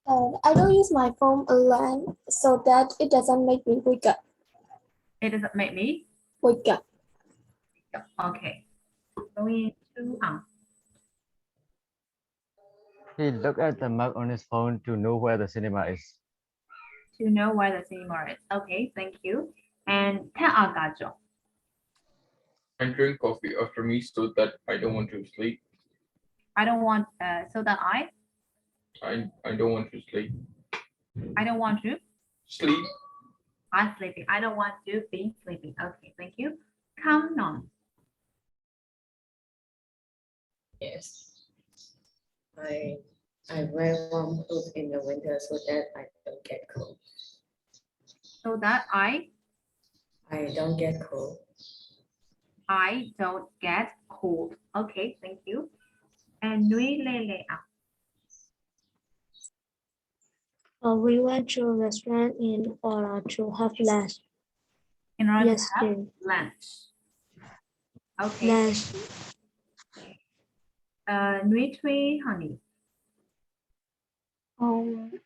I don't use my phone a lot so that it doesn't make me wake up. It doesn't make me. Wake up. Okay. Going to He looked at the map on his phone to know where the cinema is. to know where the cinema is. Okay, thank you. And 태아가죠. I drink coffee after me so that I don't want to sleep. I don't want so that I don't want to sleep. I don't want to. Sleep. I'm sleeping. I don't want to be sleeping. Okay, thank you. Come on. Yes. I wear warm clothes in the winter so that I don't get cold. So that I don't get cold. don't get cold. Okay, thank you. And Nwe Lwin. We went to a restaurant in order to have lunch. In order Yes, to have dear. lunch. Okay. Lunch. Nwe Tui Honey.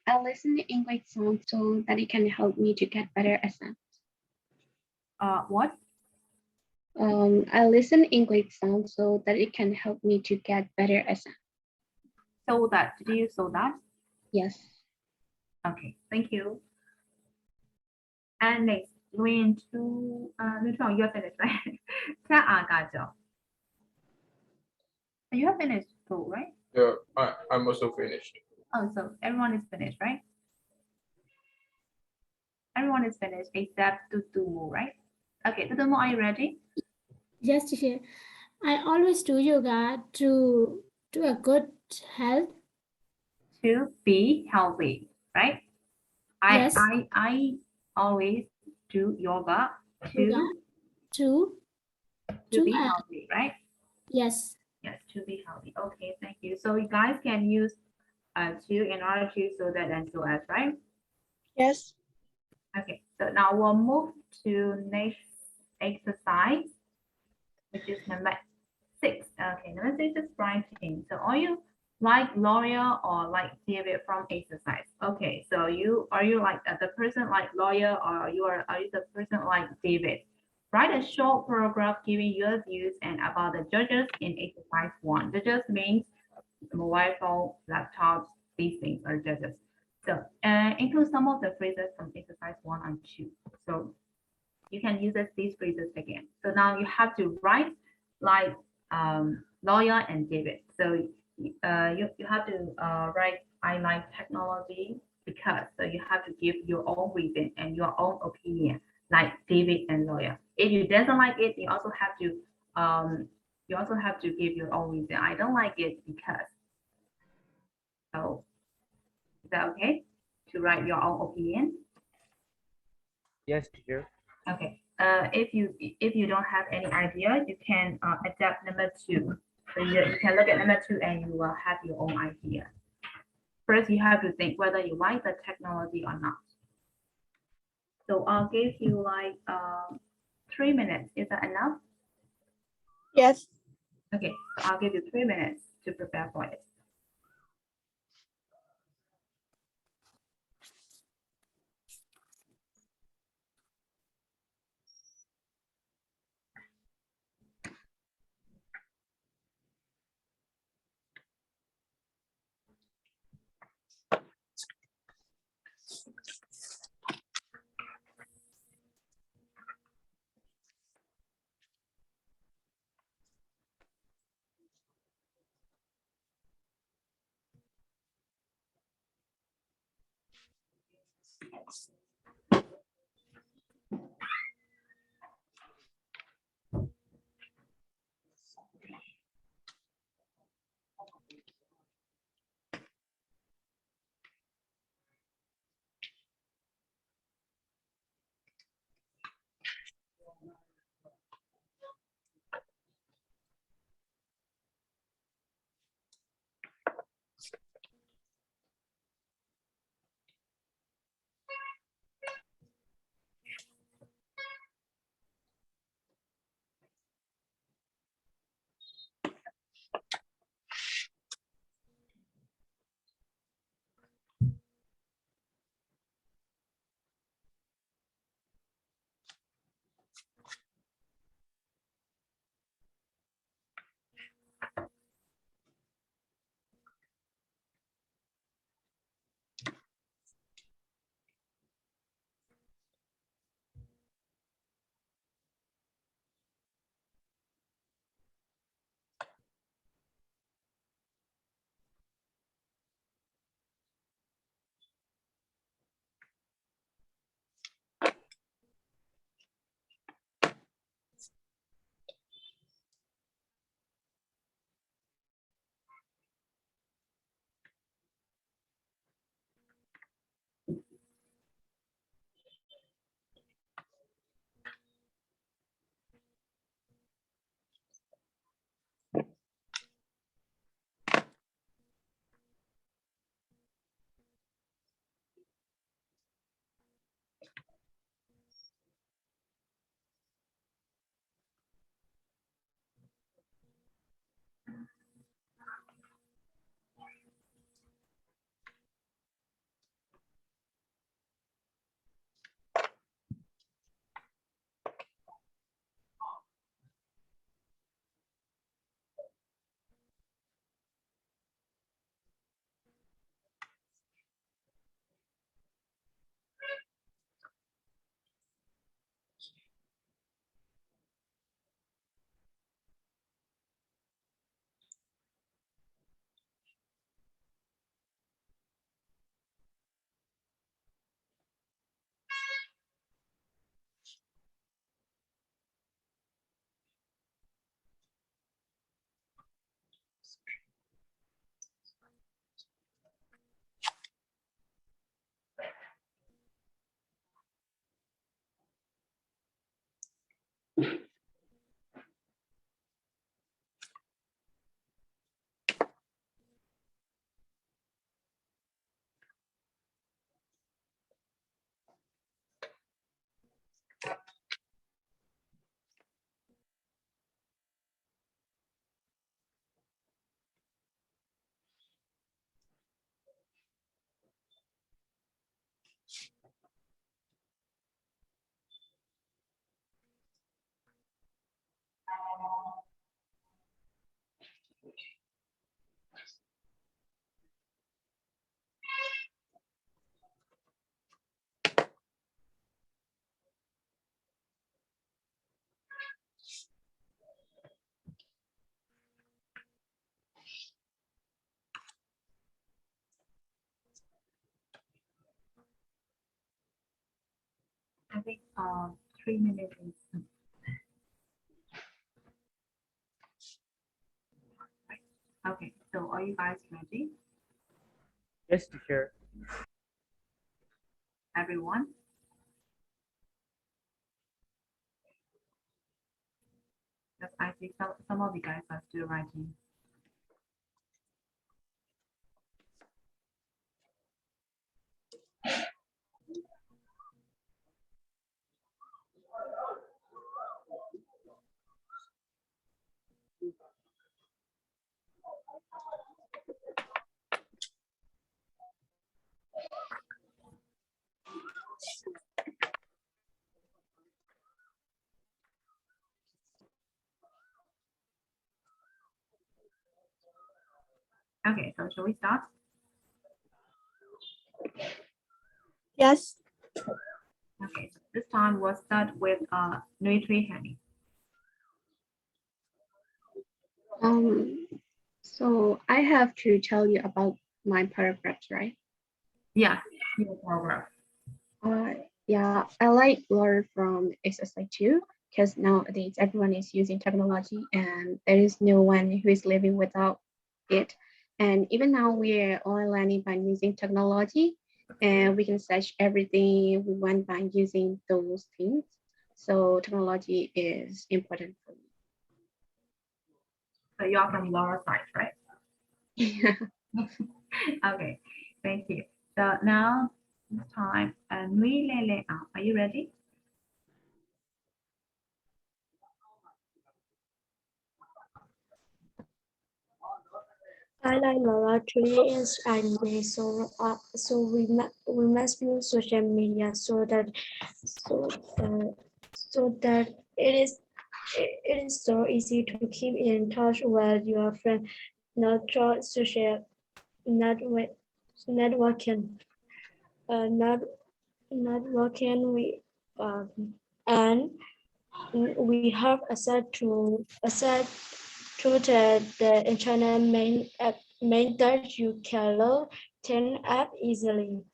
I listen to English songs so that it can help me to get better accent. What? I listen English songs so that it can help me to get better accent. So that. Did you so that? Yes. Okay, thank you. And next, Lwin to Neutron, you're finished, right? 태아가죠. You have finished school, right? Yeah, I'm also finished. Oh, so everyone is finished, right? Everyone is finished except Tutumu, right? Okay, Tutumu, are you ready? Yes, teacher. I always do yoga to a good health. To be healthy, right? Yes. I always do yoga Yoga to to be healthy, right? yes. Yes, to be healthy. Okay, thank you. So you guys can use to in order to so that and so as, right? Yes. Okay, so now we'll move to next exercise, which is number 6. Okay, number 6 is writing. So are you like lawyer or like David from exercise? Okay, so are you like the person like lawyer or are you the person like David? Write a short paragraph giving your views and about the judges in exercise 1. Judges means mobile phone, laptops, these things are judges. So include some of the phrases from exercise 1 and 2. So you can use these phrases again. So now you have to write like lawyer and David. So you have to write I like technology because. So you have to give your own reason and your own opinion like David and lawyer. If you doesn't like it, you also have to give your own reason. I don't like it because. So is that okay to write your own opinion? Yes, teacher. Okay. If you don't have any idea, you can adapt number 2. So you can look at number 2 and you will have your own idea. first you have to think whether you like the technology or not. So I'll give you like 3 minutes. Is that enough? Yes. Okay, I'll give you 3 minutes to prepare for it. I think 3 minutes is okay. So are you guys ready? Yes, teacher. Everyone? Yes, I think some of you guys are still writing. Okay, so shall we start? Yes. Okay, so this time we'll start with Nwe Lwin. So I have to tell you about my paragraphs, right? Yeah, your paragraph. Yeah, I like Laura from XSI2 because nowadays everyone is using technology and there is no one who is living without it. And even now we're online learning by using technology and we can search everything we want by using those things. So technology is important for So you are from Laura side, right? me. Okay, thank you. So now it's time. Nwe Lwin, are you ready? I like Laura today is angry, so we must use social media so that it is so easy to keep in touch with your friend, not through social networking, not working we and we have access to the internet mean that you can learn 10 app easily.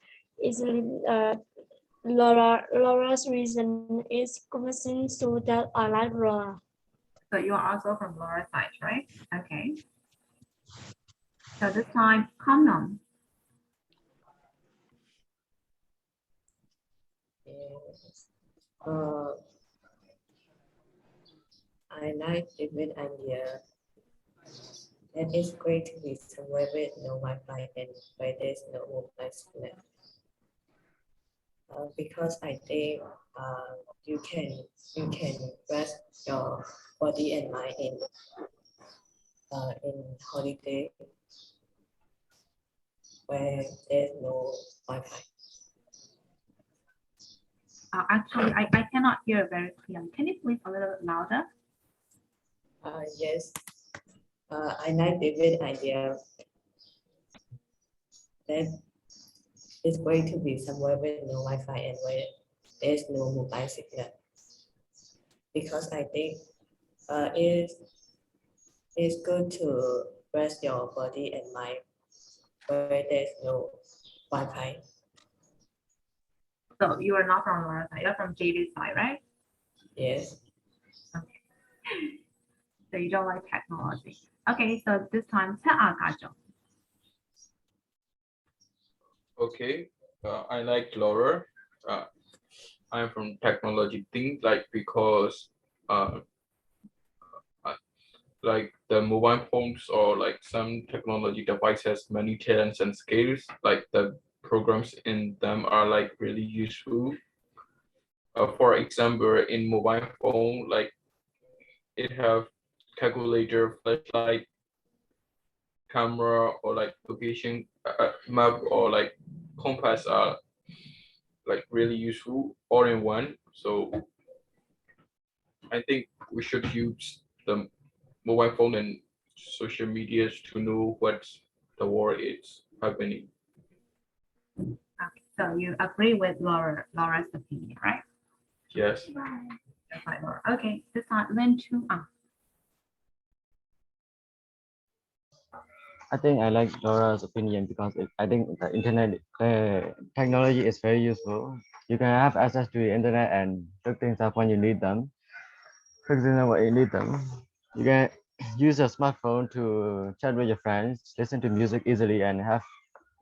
Laura's reason is convincing, so that I like Laura. So you are also from Laura side, right? Okay. So this time, Comnom. Yes. I like the good idea. And it's great to be somewhere with no Wi-Fi and where there's no mobile signal. Because I think you can rest your body and mind in holiday where there's no Wi-Fi. Actually, I cannot hear very clearly. Can you please a little bit louder? Yes, I like the good idea that it's going to be somewhere with no Wi-Fi and where there's no mobile signal. Because I think it's good to rest your body and mind where there's no Wi-Fi. So you are not from Laura side, you're from JB side, right? Yes. So you don't like technology. Okay, so this time, Gajo. Okay, I like Laura. I'm from technology thing, like because like the mobile phones or like some technology device has many talents and skills, like the programs in them are like really useful. For example, in mobile phone, like it have calculator, flashlight, camera, or like location map, or like compass are like really useful all in one. So I think we should use the mobile phone and social medias to know what the war is happening. Okay, so you agree with Laura's opinion, right? Yes. Just like Laura. Okay, this time, Lin Chu. I think I like Laura's opinion because I think the internet technology is very useful. You can have access to the internet and look things up when you need them. For example, when you need them, you can use your smartphone to chat with your friends, listen to music easily, and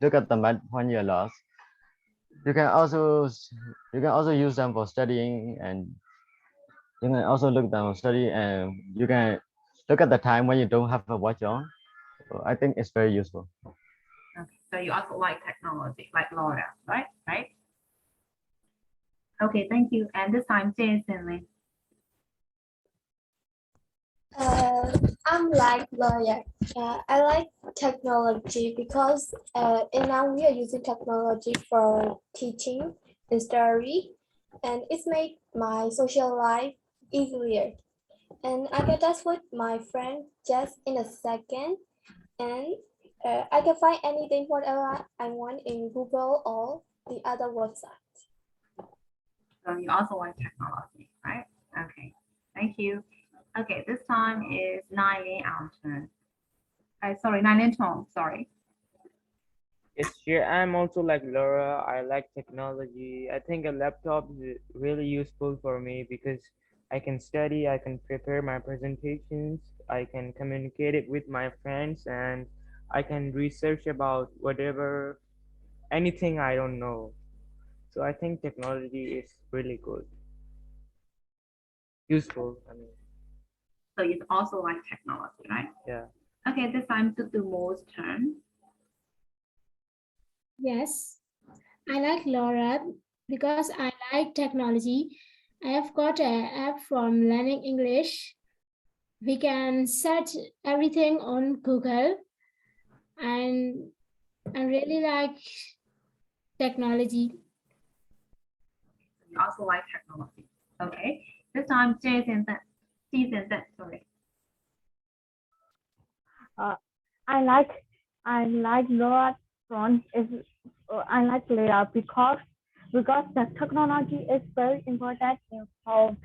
look at the map when you're lost. You can also use them for studying, and you can also look down study, and you can look at the time when you don't have a watch on. So I think it's very useful. Okay, so you also like technology, like Laura, right? Right? Okay, thank you. And this time, Jason Lin. I'm like lawyer. I like technology because and now we are using technology for teaching and study, and it's made my social life easier. And I get that with my friend just in a second, and I can find anything whatever I want in Google or the other website. So you also like technology, right? Okay, thank you. Okay, this time is Nay Nwe Lwin. Sorry, Nay Nwe Lwin, sorry. Yes, sure. I'm also like Laura. I like technology. I think a laptop is really useful for me because I can study, I can prepare my presentations, I can communicate it with my friends, and I can research about whatever, anything I don't know. So I think technology is really good, useful. I mean, So you also like technology, right? yeah. Okay, this time to do Mo's turn. Yes, I like Laura because I like technology. I have got an app from learning English. We can search everything on Google, and I really like technology. You also like technology. Okay, this time Jason, sorry. I like Laura front is I like Leah because the technology is very important in how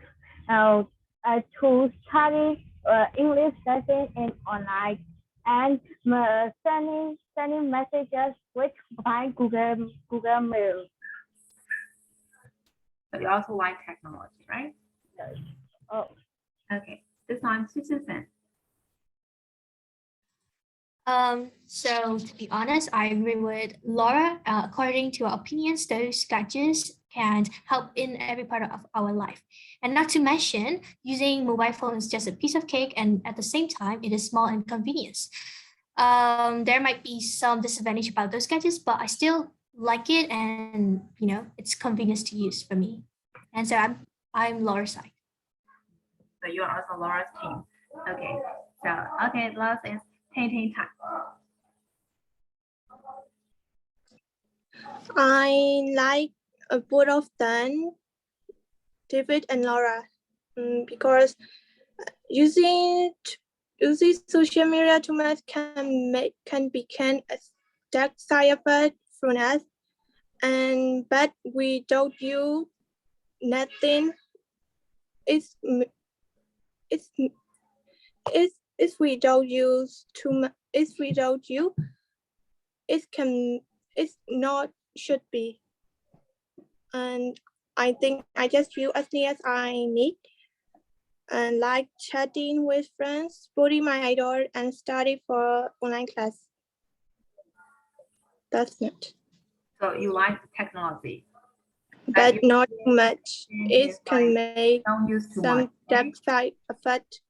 to study English lesson in online and sending messages with by Google Mail. So you also like technology, right? Oh. Okay, this time Susan. So to be honest, I agree with Laura. According to our opinions, those gadgets can help in every part of our life. And not to mention, using mobile phone is just a piece of cake, and at the same time, it is small and convenience. There might be some disadvantage about those gadgets, but I still like it, and it's convenience to use for me. And so I'm Laura's side. So you are also Laura's team. Okay, so last is Ting time. I like both of them, David and Laura, because using social media too much can become a dark side effect from us, but we don't use nothing. If we don't use too much, it's not should be. And I think I just use as near as I need, and like chatting with friends, putting my idol, and study for online class. That's it. So you like technology, but not too much. It can like, make don't use too some much, dark right? side effect.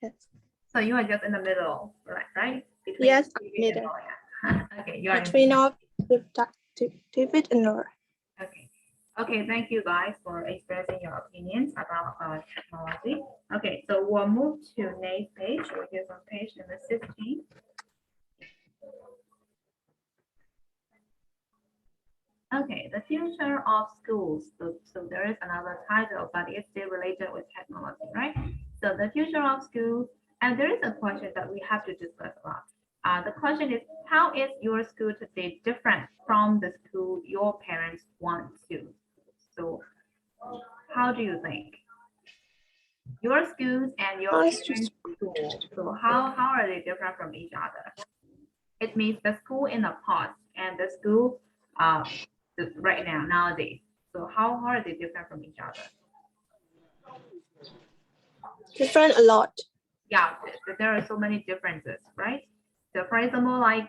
Yes. So you are just in the middle, right? Between Yes, David middle. and Laura. Okay, you are Between of David and Laura. Okay, thank you guys for expressing your opinions about technology. Okay, so we'll move to Nay's page, which is on page number 16. Okay, the future of schools. So there is another title, but it's still related with technology, right? So the future of schools, and there is a question that we have to discuss about. The question is, how is your school today different from the school your parents want to? So how do you think? Your schools and your parents' school, so how are they different from each other? It means the school in the past and the school right now, nowadays. So how are they different from each other? Different a lot. Yeah, there are so many differences, right? So for example, like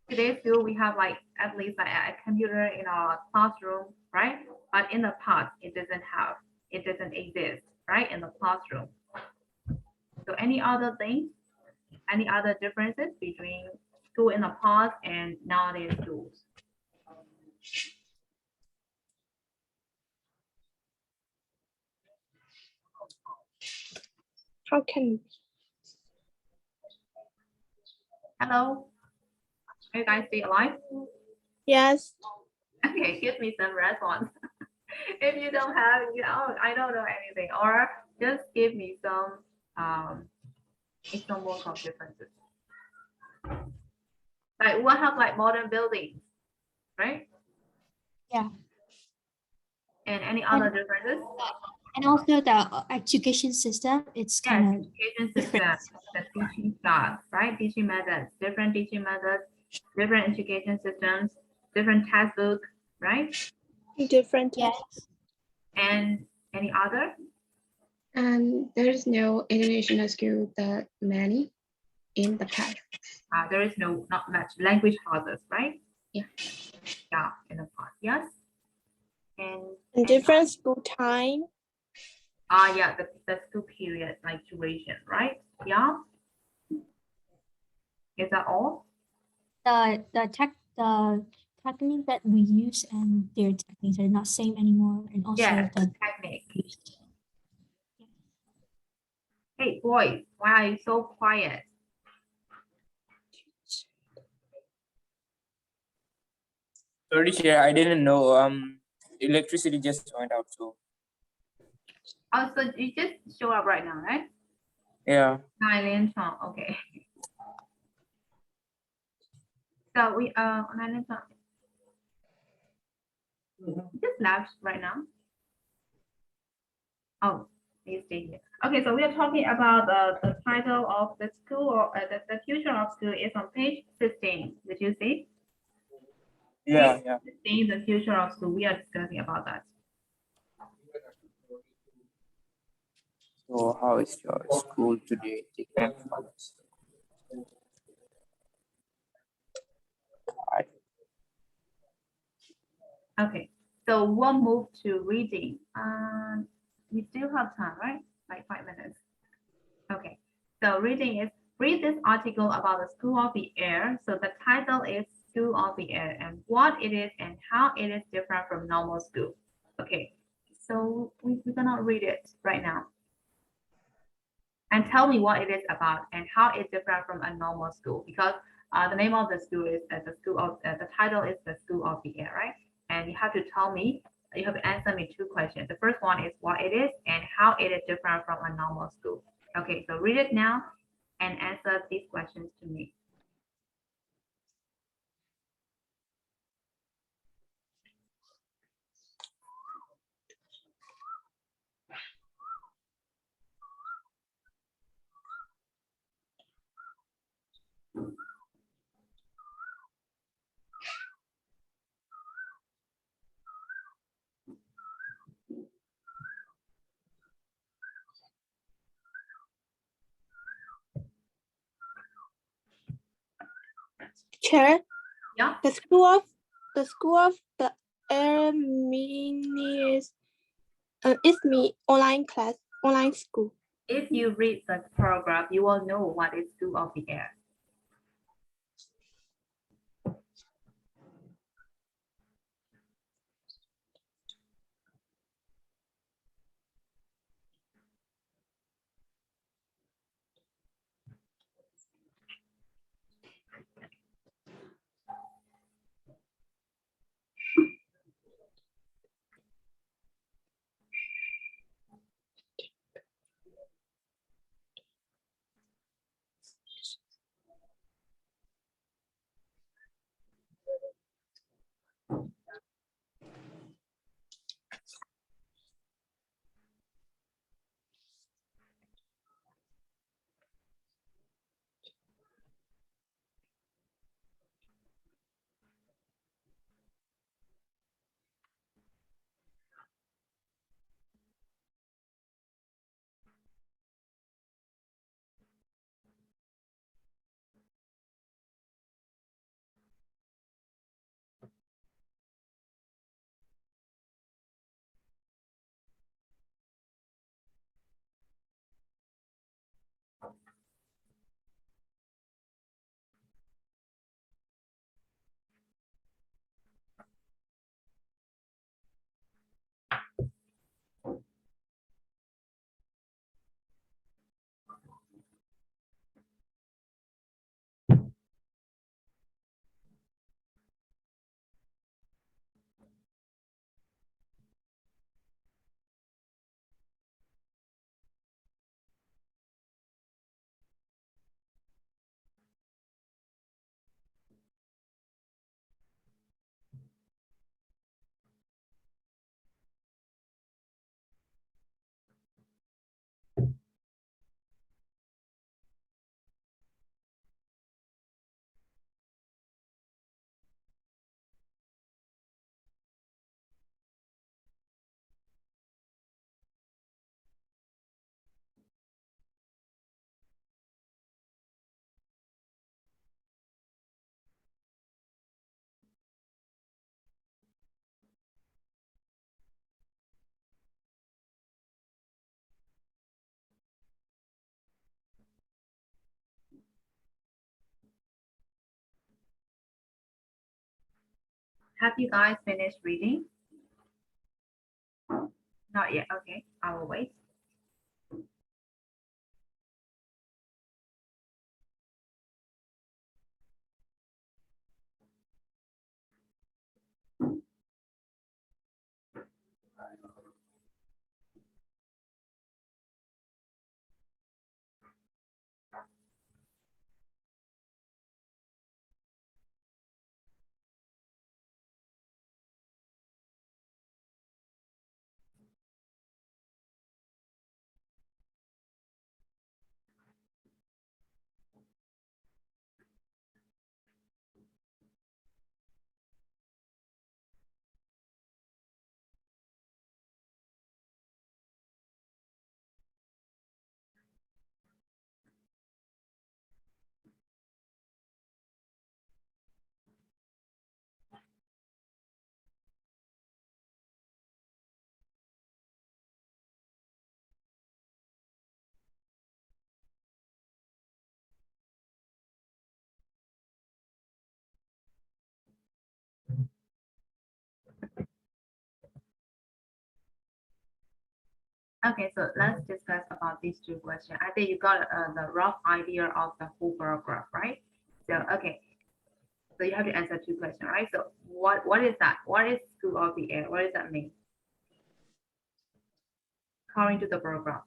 today's school, we have like at least like a computer in our classroom, right? But in the past, it doesn't exist, right? In the classroom. So any other things, any other differences between school in the past and nowadays schools? How can? Hello, are you guys still alive? Yes. Okay, give me some response. If you don't have, I don't know anything, or just give me some examples of differences. Like what have like modern buildings, right? Yeah. And any other differences? And also the education system, it's Yes, kind of education system, the teaching style, right? Teaching methods, different teaching methods, different education systems, different textbook, right? Different. yes. And any other? And there's no international school that many in the past. There is not much language houses, right? Yeah. Yeah, in the past, yes. And Different school time. yeah, the school period, like duration, right? Yeah. Is that all? The technique that we use and their techniques are not same anymore, and also Yes, the technique. Hey, boys, why are you so quiet? Sorry, Chair, I didn't know. Electricity just went out, so Oh, so you just show up right now, right? yeah. Nay Nwe Lwin, okay. So we Nay Nwe Lwin, just left right now. Oh, you stay here. Okay, so we are talking about the title of the school, or the future of school is on page 15. Did you see? Yeah, yeah. 15, the future of school. We are discussing about that. So how is your school today? Taking place? Okay, so we'll move to reading. We still have time, right? Like 5 minutes. Okay, so reading is read this article about the School of the Air. So the title is School of the Air and what it is and how it is different from normal school. Okay, so we're gonna read it right now. And tell me what it is about and how it's different from a normal school, because the name of the school is the school of the title is the School of the Air, right? And you have to tell me, you have to answer me 2 questions. The first one is what it is and how it is different from a normal school. Okay, so read it now and answer these questions to me. Chair. Yeah. The school of the air means it's me online school. If you read the paragraph, you will know what is School of the Air. Have you guys finished reading? Not yet. Okay, I will wait. Okay, so let's discuss about these two questions. I think you got the rough idea of the whole paragraph, right? So, okay, so you have to answer two questions, right? So what is that? What is school of the air? What does that mean? According to the paragraph.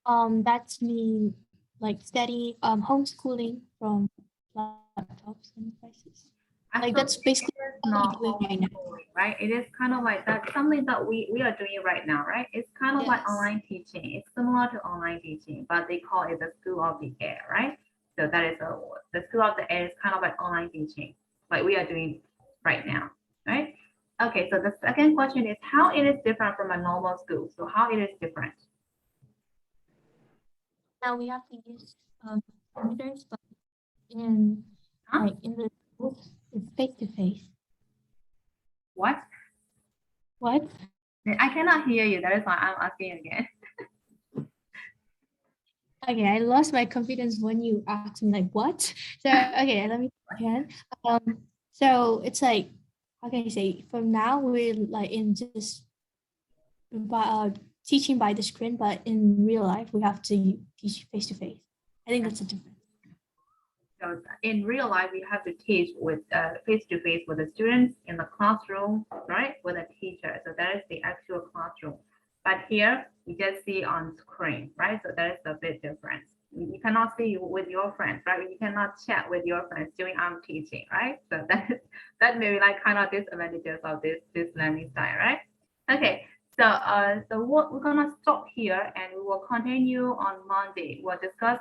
That's mean like study homeschooling from laptops and devices. Like that's basically not what we're doing right now. homeschooling, right? It is kind of like that's something that we are doing right now, right? It's kind of like Yes. online teaching. It's similar to online teaching, but they call it the school of the air, right? So that is the school of the air is kind of like online teaching, like we are doing right now, right? Okay, so the second question is how it is different from a normal school. So how it is different? Now we have to use computers, but in Huh? like in the schools, it's face to face. What? What? I cannot hear you. That is why I'm asking again. Okay, I lost my confidence when you asked me like what. So okay, let me again. So it's like how can I say? From now we're like in just teaching by the screen, but in real life we have to teach face to face. I think that's a difference. So in real life, we have to teach with face to face with the students in the classroom, right? With a teacher. So that is the actual classroom. But here we just see on screen, right? So that is a bit different. You cannot see with your friends, right? You cannot chat with your friends during teaching, right? So that may be like kind of disadvantages of this learning style, right? Okay. So what we're gonna stop here and we will continue on Monday. We'll discuss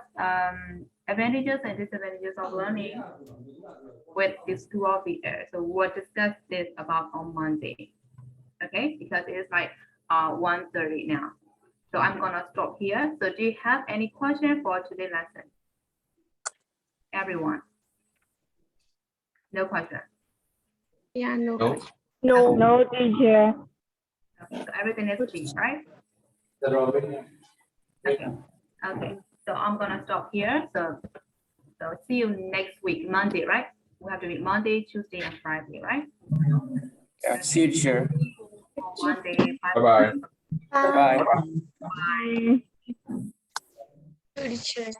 advantages and disadvantages of learning with the school of the air. So we'll discuss this about on Monday. Okay, because it is like 1:30 now. So I'm gonna stop here. So do you have any question for today's lesson? Everyone? No question. Yeah, no. No. question. No. No, teacher. Okay, so everything is clear, right? Okay. Okay. So I'm gonna stop here. So see you next week, Monday, right? We have to meet Monday, Tuesday, and Friday, right? Yeah, see you, teacher. Monday. Bye-bye. Bye. Bye. Bye. Teacher.